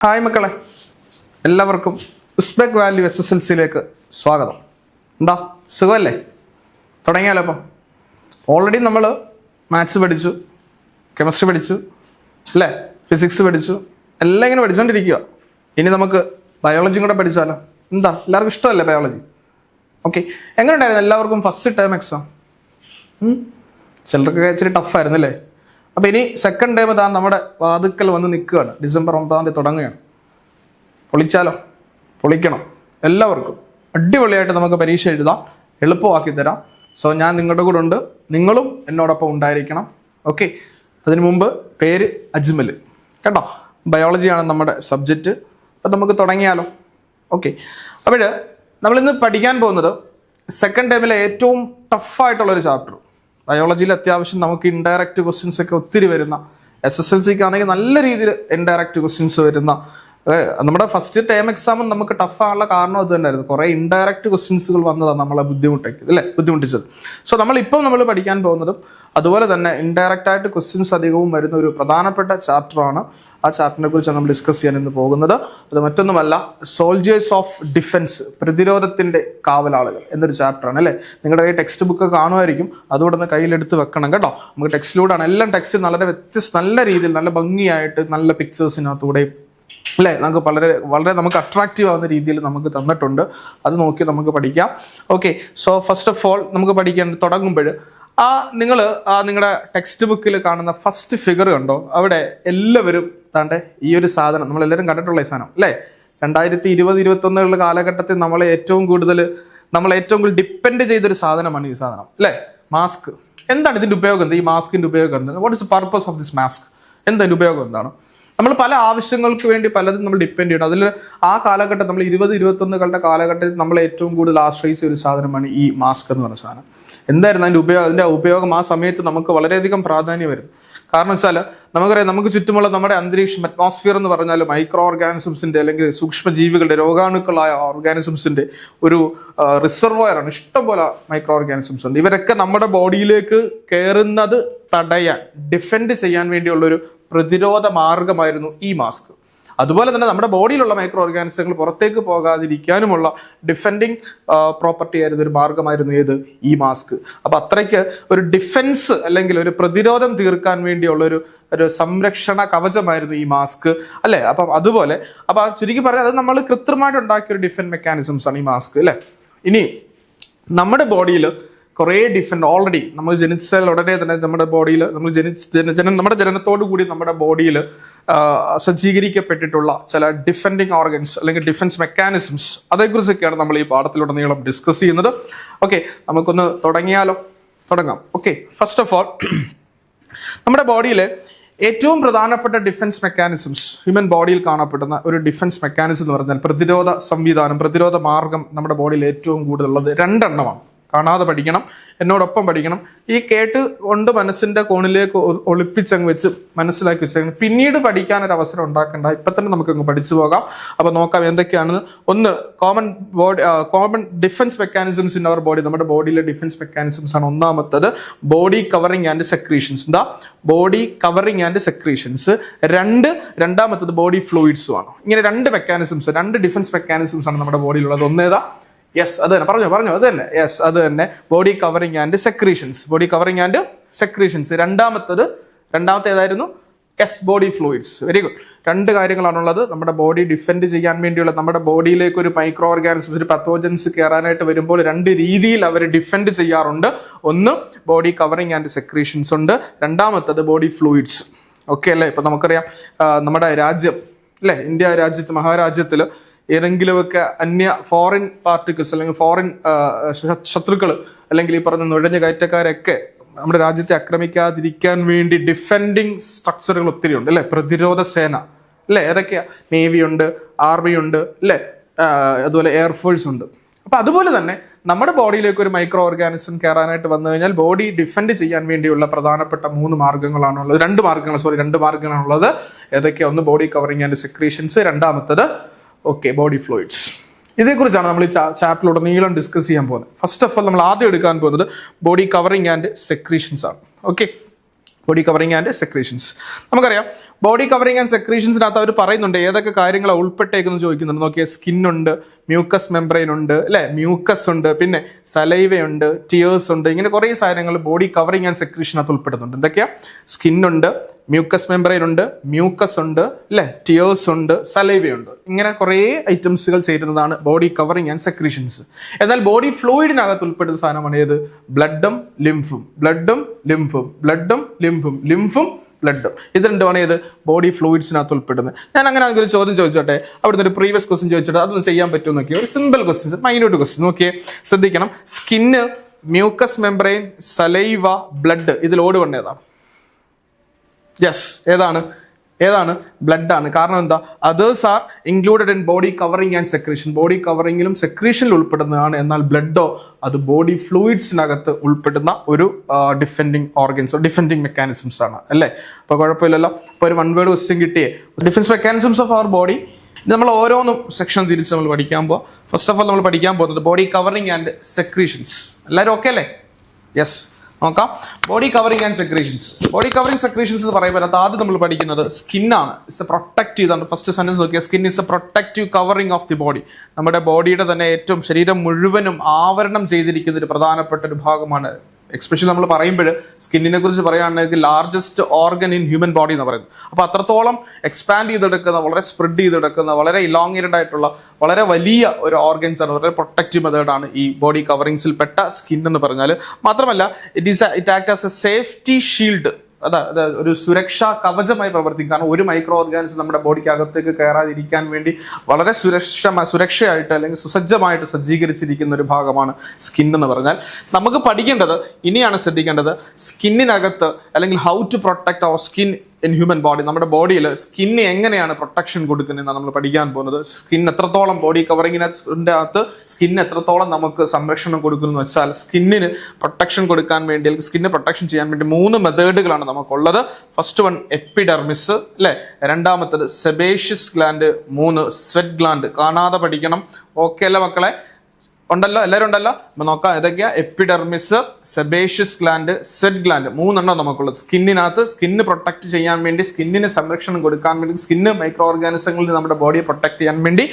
Hi മക്കളെ, എല്ലാവർക്കും Uzbek value SSLCയിലേക്ക് സ്വാഗതം. എന്താ സുഖമല്ലേ? തുടങ്ങിയാലോ? അപ്പം ഓൾറെഡി നമ്മൾ മാത്സ് പഠിച്ചു, കെമിസ്ട്രി പഠിച്ചു അല്ലേ, ഫിസിക്സ് പഠിച്ചു, എല്ലാം ഇങ്ങനെ പഠിച്ചുകൊണ്ടിരിക്കുക. ഇനി നമുക്ക് ബയോളജിയും കൂടെ പഠിച്ചാലോ? എന്താ എല്ലാവർക്കും ഇഷ്ടമല്ലേ ബയോളജി? ഓക്കെ, എങ്ങനെ ഉണ്ടായിരുന്നു എല്ലാവർക്കും ഫസ്റ്റ് ടേം എക്സാം? ചിലർക്കൊക്കെ ഇച്ചിരി ടഫായിരുന്നു അല്ലേ? അപ്പോൾ ഇനി സെക്കൻഡ് ടൈം താൻ നമ്മുടെ വാതുക്കൽ വന്ന് നിൽക്കുകയാണ്. ഡിസംബർ 9 തുടങ്ങുകയാണ്. പൊളിച്ചാലോ? പൊളിക്കണം. എല്ലാവർക്കും അടിപൊളിയായിട്ട് നമുക്ക് പരീക്ഷ എഴുതാം, എളുപ്പമാക്കി തരാം. സോ ഞാൻ നിങ്ങളുടെ കൂടെ ഉണ്ട്, നിങ്ങളും എന്നോടൊപ്പം ഉണ്ടായിരിക്കണം. ഓക്കെ, അതിനു മുമ്പ് പേര് അജ്മൽ കേട്ടോ. ബയോളജിയാണ് നമ്മുടെ സബ്ജക്റ്റ്. അപ്പം നമുക്ക് തുടങ്ങിയാലോ? ഓക്കെ, അപ്പോൾ നമ്മളിന്ന് പഠിക്കാൻ പോകുന്നത് സെക്കൻഡ് ടൈമിലെ ഏറ്റവും ടഫായിട്ടുള്ളൊരു ചാപ്റ്റർ. ബയോളജിയിൽ അത്യാവശ്യം നമുക്ക് ഇൻഡയറക്റ്റ് ക്വസ്റ്റ്യൻസ് ഒക്കെ ഒത്തിരി വരുന്ന, SSLCക്ക് ആണെങ്കിൽ നല്ല രീതിയിൽ ഇൻഡയറക്റ്റ് ക്വസ്റ്റ്യൻസ് വരുന്ന, നമ്മുടെ ഫസ്റ്റ് ടേം എക്സാമും നമുക്ക് ടഫാനുള്ള കാരണം അത് തന്നെയായിരുന്നു. കുറേ ഇൻഡയറക്റ്റ് ക്വസ്റ്റ്യൻസുകൾ വന്നതാണ് നമ്മളെ ബുദ്ധിമുട്ടിച്ചത്. സോ നമ്മളിപ്പം നമ്മൾ പഠിക്കാൻ പോകുന്നതും അതുപോലെ തന്നെ ഇൻഡയറക്റ്റ് ആയിട്ട് ക്വസ്റ്റ്യൻസ് അധികവും വരുന്ന ഒരു പ്രധാനപ്പെട്ട ചാപ്റ്ററാണ്. ആ ചാപ്റ്ററിനെ കുറിച്ചാണ് നമ്മൾ ഡിസ്കസ് ചെയ്യാൻ ഇന്ന് പോകുന്നത്. അത് മറ്റൊന്നുമല്ല, സോൾജേഴ്സ് ഓഫ് ഡിഫൻസ്, പ്രതിരോധത്തിന്റെ കാവലാളുകൾ എന്നൊരു ചാപ്റ്ററാണ് അല്ലേ. നിങ്ങളുടെ കയ്യിൽ ടെക്സ്റ്റ് ബുക്ക് കാണുമായിരിക്കും, അതുകൂടെ ഒന്ന് കയ്യിലെടുത്ത് വെക്കണം കേട്ടോ. നമുക്ക് ടെക്സ്റ്റിലൂടെയാണ് എല്ലാം. ടെക്സ്റ്റ് നല്ല രീതിയിൽ നല്ല ഭംഗിയായിട്ട് നല്ല പിക്ചേഴ്സിനകത്തൂടെയും അല്ലേ നമുക്ക് വളരെ നമുക്ക് അട്രാക്റ്റീവ് ആവുന്ന രീതിയിൽ നമുക്ക് തന്നിട്ടുണ്ട്. അത് നോക്കി നമുക്ക് പഠിക്കാം. Okay, so first of all നമുക്ക് പഠിക്കാൻ തുടങ്ങുമ്പോൾ നിങ്ങളുടെ ടെക്സ്റ്റ് ബുക്കിൽ കാണുന്ന ഫസ്റ്റ് ഫിഗർ കണ്ടോ? അവിടെ എല്ലാവരും താണ്ടെ ഈ ഒരു സാധനം നമ്മളെല്ലാവരും കണ്ടിട്ടുള്ള ഈ സാധനം അല്ലേ. 2020-21 കാലഘട്ടത്തിൽ നമ്മളെ ഏറ്റവും കൂടുതൽ ഡിപ്പെൻഡ് ചെയ്തൊരു സാധനമാണ് ഈ സാധനം അല്ലേ, മാസ്ക്. എന്താണ് ഇതിന്റെ ഉപയോഗം? ഈ മാസ്കിന്റെ ഉപയോഗം എന്താണ്? What is the purpose of this mask? എന്താണ് ഉപയോഗം? എന്താണ്? നമ്മൾ പല ആവശ്യങ്ങൾക്ക് വേണ്ടി പലതും നമ്മൾ ഡിപ്പെൻഡ് ചെയ്യണം. അതിൽ ആ കാലഘട്ടം നമ്മൾ 20-21 കാലഘട്ടത്തിൽ നമ്മൾ ഏറ്റവും കൂടുതൽ ആശ്രയിച്ച ഒരു സാധനമാണ് ഈ മാസ്ക് എന്ന് പറഞ്ഞ സാധനം. എന്തായിരുന്നു അതിന്റെ ഉപയോഗം? ആ സമയത്ത് നമുക്ക് വളരെയധികം പ്രാധാന്യം വരും. കാരണം വെച്ചാൽ നമുക്കറിയാം, നമുക്ക് ചുറ്റുമുള്ള നമ്മുടെ അന്തരീക്ഷം, അറ്റ്മോസ്ഫിയർ എന്ന് പറഞ്ഞാൽ മൈക്രോ ഓർഗാനിസംസിന്റെ അല്ലെങ്കിൽ സൂക്ഷ്മജീവികളുടെ, രോഗാണുക്കളായ ഓർഗാനിസംസിന്റെ ഒരു റിസർവോയറാണ്. ഇഷ്ടംപോലെ മൈക്രോ ഓർഗാനിസംസ് ഉണ്ട്. ഇവരൊക്കെ നമ്മുടെ ബോഡിയിലേക്ക് കയറുന്നത് തടയാൻ, ഡിഫെൻഡ് ചെയ്യാൻ വേണ്ടിയുള്ളൊരു പ്രതിരോധ മാർഗമായിരുന്നു ഈ മാസ്ക്. അതുപോലെ തന്നെ നമ്മുടെ ബോഡിയിലുള്ള മൈക്രോ ഓർഗാനിസങ്ങൾ പുറത്തേക്ക് പോകാതിരിക്കാനുമുള്ള ഡിഫെൻഡിങ് പ്രോപ്പർട്ടി ആയിരുന്ന ഒരു മാർഗമായിരുന്നു ഏത്? ഈ മാസ്ക്. അപ്പൊ അത്രയ്ക്ക് ഒരു ഡിഫെൻസ് അല്ലെങ്കിൽ ഒരു പ്രതിരോധം തീർക്കാൻ വേണ്ടിയുള്ള ഒരു സംരക്ഷണ കവചമായിരുന്നു ഈ മാസ്ക് അല്ലെ. അപ്പം അതുപോലെ ചുരുക്കി പറഞ്ഞാൽ അത് നമ്മൾ കൃത്രിമമായിട്ട് ഉണ്ടാക്കിയ ഒരു ഡിഫെൻസ് മെക്കാനിസംസ് ആണ് ഈ മാസ്ക് അല്ലെ. ഇനി നമ്മുടെ ബോഡിയിൽ കുറേ ഡിഫറെന്റ്, ഓൾറെഡി നമ്മൾ ജനിച്ചാൽ ഉടനെ തന്നെ നമ്മുടെ ബോഡിയിൽ നമ്മുടെ ജനനത്തോടു കൂടി നമ്മുടെ ബോഡിയിൽ സജ്ജീകരിക്കപ്പെട്ടിട്ടുള്ള ചില ഡിഫെൻഡിങ് ഓർഗൻസ് അല്ലെങ്കിൽ ഡിഫൻസ് മെക്കാനിസംസ്, അതേക്കുറിച്ചൊക്കെയാണ് നമ്മൾ ഈ പാഠത്തിലുടനീളം ഡിസ്കസ് ചെയ്യുന്നത്. ഓക്കെ, നമുക്കൊന്ന് തുടങ്ങാം. ഓക്കെ, ഫസ്റ്റ് ഓഫ് ഓൾ നമ്മുടെ ബോഡിയിലെ ഏറ്റവും പ്രധാനപ്പെട്ട ഡിഫൻസ് മെക്കാനിസംസ്, ഹ്യൂമൻ ബോഡിയിൽ കാണപ്പെടുന്ന ഒരു ഡിഫൻസ് മെക്കാനിസം എന്ന് പറഞ്ഞാൽ പ്രതിരോധ സംവിധാനം, പ്രതിരോധ മാർഗം നമ്മുടെ ബോഡിയിൽ ഏറ്റവും കൂടുതലുള്ളത് 2 എണ്ണമാണ്. കാണാതെ പഠിക്കണം, എന്നോടൊപ്പം പഠിക്കണം. ഈ കേട്ട് കൊണ്ട് മനസ്സിന്റെ കോണിലേക്ക് ഒളിപ്പിച്ചങ്ങ് വെച്ച് മനസ്സിലാക്കി വെച്ചേക്കണം. പിന്നീട് പഠിക്കാൻ ഒരു അവസരം ഉണ്ടാക്കണ്ട, ഇപ്പൊ തന്നെ നമുക്കങ്ങ് പഠിച്ചു പോകാം. അപ്പൊ നോക്കാം എന്തൊക്കെയാണെന്ന്. ഒന്ന്, common defence mechanisms in our body. നമ്മുടെ ബോഡിയിലെ ഡിഫൻസ് മെക്കാനിസംസ് ആണ്. ഒന്നാമത്തത് body covering and secretions. Body covering and secretions. രണ്ടാമത്തത് ബോഡി ഫ്ലൂയിഡ്സും ആണ്. ഇങ്ങനെ 2 മെക്കാനിസംസ്, 2 ഡിഫൻസ് മെക്കാനിസംസ് ആണ് നമ്മുടെ ബോഡിയിലുള്ളത്. ഒന്നേതാ? യെസ്, അത് തന്നെ പറഞ്ഞു അത് തന്നെ. യെസ്, അത് തന്നെ, body covering and secretions. Body covering and secretions. രണ്ടാമത്തെ ഏതായിരുന്നു? Yes, body fluids. Very good. 2 കാര്യങ്ങളാണുള്ളത്. നമ്മുടെ ബോഡി ഡിഫെൻഡ് ചെയ്യാൻ വേണ്ടിയുള്ള, നമ്മുടെ ബോഡിയിലേക്ക് ഒരു മൈക്രോ ഓർഗാനിസംസ്, ഒരു പത്തോജൻസ് കയറാനായിട്ട് വരുമ്പോൾ 2 രീതിയിൽ അവർ ഡിഫെൻഡ് ചെയ്യാറുണ്ട്. ഒന്ന് ബോഡി കവറിങ് ആൻഡ് സെക്രീഷൻസ് ഉണ്ട്, രണ്ടാമത്തത് ബോഡി ഫ്ലൂയിഡ്സ്. ഓക്കെ അല്ലേ? ഇപ്പൊ നമുക്കറിയാം, നമ്മുടെ രാജ്യം അല്ലെ, ഇന്ത്യ രാജ്യത്ത്, മഹാരാജ്യത്തിൽ ഏതെങ്കിലുമൊക്കെ ഫോറിൻ പാർട്ടിക്കിൾസ് അല്ലെങ്കിൽ ഫോറിൻ ശത്രുക്കൾ അല്ലെങ്കിൽ ഈ പറഞ്ഞ നുഴഞ്ഞ കയറ്റക്കാരൊക്കെ നമ്മുടെ രാജ്യത്തെ ആക്രമിക്കാതിരിക്കാൻ വേണ്ടി ഡിഫെൻഡിങ് സ്ട്രക്ചറുകൾ ഒത്തിരി ഉണ്ട് അല്ലെ. പ്രതിരോധ സേന അല്ലെ, ഏതൊക്കെയാ? നേവി ഉണ്ട്, ആർമി ഉണ്ട് അല്ലെ, അതുപോലെ എയർഫോഴ്സ് ഉണ്ട്. അപ്പൊ അതുപോലെ തന്നെ നമ്മുടെ ബോഡിയിലേക്ക് ഒരു മൈക്രോ ഓർഗാനിസം കയറാനായിട്ട് വന്നു കഴിഞ്ഞാൽ ബോഡി ഡിഫെൻഡ് ചെയ്യാൻ വേണ്ടിയുള്ള പ്രധാനപ്പെട്ട 2 മാർഗങ്ങളാണുള്ളത്. 2 മാർഗങ്ങളാണുള്ളത്. ഏതൊക്കെയാ? ഒന്ന് ബോഡി കവറിങ് ആൻഡ് സെക്രീഷൻസ്, രണ്ടാമത്തത് ബോഡി ഫ്ലൂയിഡ്സ്. ഇതേക്കുറിച്ചാണ് നമ്മൾ ഈ ചാപ്റ്ററിലുടനീളം ഡിസ്കസ് ചെയ്യാൻ പോകുന്നത്. ഫസ്റ്റ് ഓഫ് ഓൾ നമ്മൾ ആദ്യം എടുക്കാൻ പോകുന്നത് ബോഡി കവറിങ് ആൻഡ് സെക്രീഷൻസ് ആണ്. Okay, body covering and secretions. നമുക്കറിയാം, ബോഡി കവറിങ് ആൻഡ് സെക്രീഷൻസിനകത്ത് അവർ പറയുന്നുണ്ട് ഏതൊക്കെ കാര്യങ്ങളാണ് ഉൾപ്പെട്ടേക്കെന്ന് ചോദിക്കുന്നുണ്ട്. നോക്കിയാൽ സ്കിന്നുണ്ട്, മ്യൂക്കസ് മെംബ്രെയിൻ ഉണ്ട്, അല്ലെ, മ്യൂക്കസ് ഉണ്ട്, പിന്നെ സലൈവയുണ്ട്, ടിയേഴ്സ് ഉണ്ട്, ഇങ്ങനെ കുറേ സാധനങ്ങൾ ബോഡി കവറിങ് ആൻഡ് സെക്രീഷനകത്ത് ഉൾപ്പെടുന്നുണ്ട്. എന്തൊക്കെയാ? സ്കിന്നുണ്ട്, മ്യൂക്കസ് മെംബ്രെയിൻ ഉണ്ട്, മ്യൂക്കസ് ഉണ്ട്, അല്ലെ, ടിയേഴ്സ് ഉണ്ട്, സലൈവയുണ്ട്, ഇങ്ങനെ കുറേ ഐറ്റംസുകൾ ചേരുന്നതാണ് ബോഡി കവറിങ് ആൻഡ് സെക്രീഷൻസ്. എന്നാൽ ബോഡി ഫ്ലൂയിഡിനകത്ത് ഉൾപ്പെടുന്ന സാധനമാണ് ഏത്? ബ്ലഡും ലിംഫും, ബ്ലഡും ലിംഫും, ബ്ലഡും ലിംഫും, ലിംഫും ബ്ലഡും. ഇത് രണ്ടുമാണ് ഏത്? ബോഡി ഫ്ലൂയിഡ്സിനകത്ത് ഉൾപ്പെടുന്നത്. ഞാൻ അങ്ങനെ ഒരു ചോദ്യം ചോദിച്ചോട്ടെ, അവിടുന്ന് ഒരു പ്രീവിയസ് ക്വസ്റ്റ്യൻ ചോദിച്ചോട്ടെ, അതൊന്നും ചെയ്യാൻ പറ്റുമോ നോക്കിയോ? ഒരു സിമ്പിൾ ക്വസ്റ്റ്യൻ, മൈന്യൂട്ട് ക്വസ്റ്റ്യൻ. നോക്കിയേ, ശ്രദ്ധിക്കണം. Skin, mucus membrane, saliva, blood, ഇതിൽ ഓട് വൺ ഏതാണ്? യെസ്, ഏതാണ്? ബ്ലഡ് ആണ്. കാരണം എന്താ? Others are included in body covering and secretion. Body കവറിങ്ങിലും സെക്രീഷനിലും ഉൾപ്പെടുന്നതാണ്. എന്നാൽ ബ്ലഡോ അത് ബോഡി ഫ്ലൂയിഡ്സിനകത്ത് ഉൾപ്പെടുന്ന ഒരു ഡിഫെൻഡിങ് ഓർഗൻസ്, ഡിഫെൻഡിങ് മെക്കാനിസംസ് ആണ്, അല്ലേ? അപ്പോൾ കുഴപ്പമില്ലല്ലോ. ഇപ്പോൾ ഒരു വൺ വേർഡ് ക്വസ്റ്റ്യൻ കിട്ടിയേ, defence mechanisms of our body. ഇത് നമ്മൾ ഓരോന്നും സെക്ഷൻ തിരിച്ച് നമ്മൾ പഠിക്കാൻ പോവാം. ഫസ്റ്റ് ഓഫ് ഓൾ നമ്മൾ പഠിക്കാൻ പോകുന്നത് ബോഡി കവറിങ് ആൻഡ് സെക്രീഷൻസ്. എല്ലാവരും ഓക്കെ അല്ലേ? യെസ്, നോക്കാം. Body covering and secretions. Body covering secretions എന്ന് പറയുമ്പോൾ ആദ്യം നമ്മൾ പഠിക്കുന്നത് സ്കിന്നാണ്. It's a protective. ഇതാണ് ഫസ്റ്റ് സെന്റൻസ് നോക്കിയാൽ, skin is a protective covering of the body. നമ്മുടെ ബോഡിയുടെ തന്നെ ഏറ്റവും ശരീരം മുഴുവനും ആവരണം ചെയ്തിരിക്കുന്ന ഒരു പ്രധാനപ്പെട്ട ഒരു ഭാഗമാണ്. എക്സ്പെഷ്യലി നമ്മൾ പറയുമ്പോൾ സ്കിന്നിനെ കുറിച്ച് പറയുകയാണെങ്കിൽ largest organ in human body എന്ന് പറയുന്നത്. അപ്പോൾ അത്രത്തോളം എക്സ്പാൻഡ് ചെയ്തെടുക്കുന്ന, വളരെ സ്പ്രെഡ് ചെയ്തെടുക്കുന്ന, വളരെ ഇലോങ്ങേറ്റഡ് ആയിട്ടുള്ള വളരെ വലിയ ഒരു ഓർഗൻസ് ആണ്, വളരെ പ്രൊട്ടക്റ്റീവ് മെത്തേഡാണ് ഈ ബോഡി കവറിങ്സിൽ പെട്ട സ്കിൻ എന്ന് പറഞ്ഞാൽ. മാത്രമല്ല it act as A safety shield. ഒരു സുരക്ഷാ കവചമായി പ്രവർത്തിക്കും. കാരണം ഒരു മൈക്രോ ഓർഗാനിസം നമ്മുടെ ബോഡിക്ക് അകത്തേക്ക് കയറാതിരിക്കാൻ വേണ്ടി വളരെ സുരക്ഷയായിട്ട് അല്ലെങ്കിൽ സുസജ്ജമായിട്ട് സജ്ജീകരിച്ചിരിക്കുന്ന ഒരു ഭാഗമാണ് സ്കിൻ എന്ന് പറഞ്ഞാൽ. നമുക്ക് പഠിക്കേണ്ടത് ഇനിയാണ് ശ്രദ്ധിക്കേണ്ടത്, സ്കിന്നിനകത്ത് അല്ലെങ്കിൽ how to protect our skin in human body. നമ്മുടെ ബോഡിയിൽ സ്കിന്നിന് എങ്ങനെയാണ് പ്രൊട്ടക്ഷൻ കൊടുക്കുന്നതെന്നാണ് നമ്മൾ പഠിക്കാൻ പോകുന്നത്. സ്കിൻ എത്രത്തോളം, ബോഡി കവറിങ്ങിൻ്റെ അകത്ത് സ്കിന്നിന് എത്രത്തോളം നമുക്ക് സംരക്ഷണം കൊടുക്കുന്നു എന്ന് വെച്ചാൽ, സ്കിന്നിന് പ്രൊട്ടക്ഷൻ കൊടുക്കാൻ വേണ്ടി അല്ലെങ്കിൽ സ്കിന്നിന് പ്രൊട്ടക്ഷൻ ചെയ്യാൻ വേണ്ടി 3 മെത്തേഡുകളാണ് നമുക്കുള്ളത്. ഫസ്റ്റ് വൺ എപ്പിഡെർമിസ്, അല്ലെ, രണ്ടാമത്തത് സെബേഷ്യസ് ഗ്ലാൻഡ്, 3 സ്വെറ്റ് ഗ്ലാൻഡ്. കാണാതെ പഠിക്കണം. ഓക്കെ അല്ലേ മക്കളെ? ഉണ്ടല്ലോ, എല്ലാവരും ഉണ്ടല്ലോ? അപ്പൊ നോക്കാം ഏതൊക്കെയാ? Epidermis, sebaceous gland, sweat gland, 3 നമുക്കുള്ളത്. സ്കിന്നിനകത്ത് സ്കിന്ന് പ്രൊട്ടക്ട് ചെയ്യാൻ വേണ്ടി, സ്കിന്നിന് സംരക്ഷണം കൊടുക്കാൻ വേണ്ടി, സ്കിന്ന് മൈക്രോ ഓർഗാനിസങ്ങളിൽ നമ്മുടെ ബോഡിയെ പ്രൊട്ടക്ട് ചെയ്യാൻ വേണ്ടി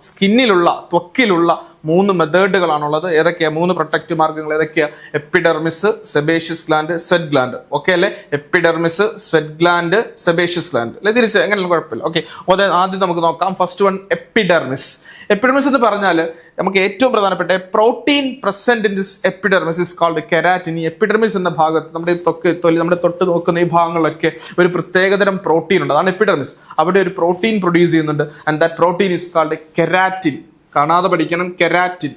സ്കിന്നിലുള്ള ത്വക്കിലുള്ള 3 മെത്തേഡുകളാണുള്ളത്. ഏതൊക്കെയാ 3 പ്രൊട്ടക്റ്റീവ് മാർഗങ്ങൾ? ഏതൊക്കെയാ? Epidermis, sebaceous gland, sweat gland. Okay അല്ലേ? Epidermis, sweat gland, sebaceous gland, അല്ലെ? തിരിച്ച് എങ്ങനെയുള്ള കുഴപ്പമില്ല. ഓക്കെ, ആദ്യം നമുക്ക് നോക്കാം. First one epidermis. എപ്പിഡെർമിസ് എന്ന് പറഞ്ഞാൽ നമുക്ക് ഏറ്റവും പ്രധാനപ്പെട്ട protein present in this epidermis is called keratin. ഈ എപ്പിഡെർമിസ് എന്ന ഭാഗത്ത് നമ്മുടെ നമ്മുടെ തൊട്ട് നോക്കുന്ന ഈ ഭാഗങ്ങളിലൊക്കെ ഒരു പ്രത്യേകതരം പ്രോട്ടീൻ ഉണ്ട്. അതാണ് എപ്പിഡെർമിസ്. അവിടെ ഒരു പ്രോട്ടീൻ പ്രൊഡ്യൂസ് ചെയ്യുന്നുണ്ട്. And that protein is called keratin. കാണാതെ പഠിക്കണം. കെരാറ്റിൻ.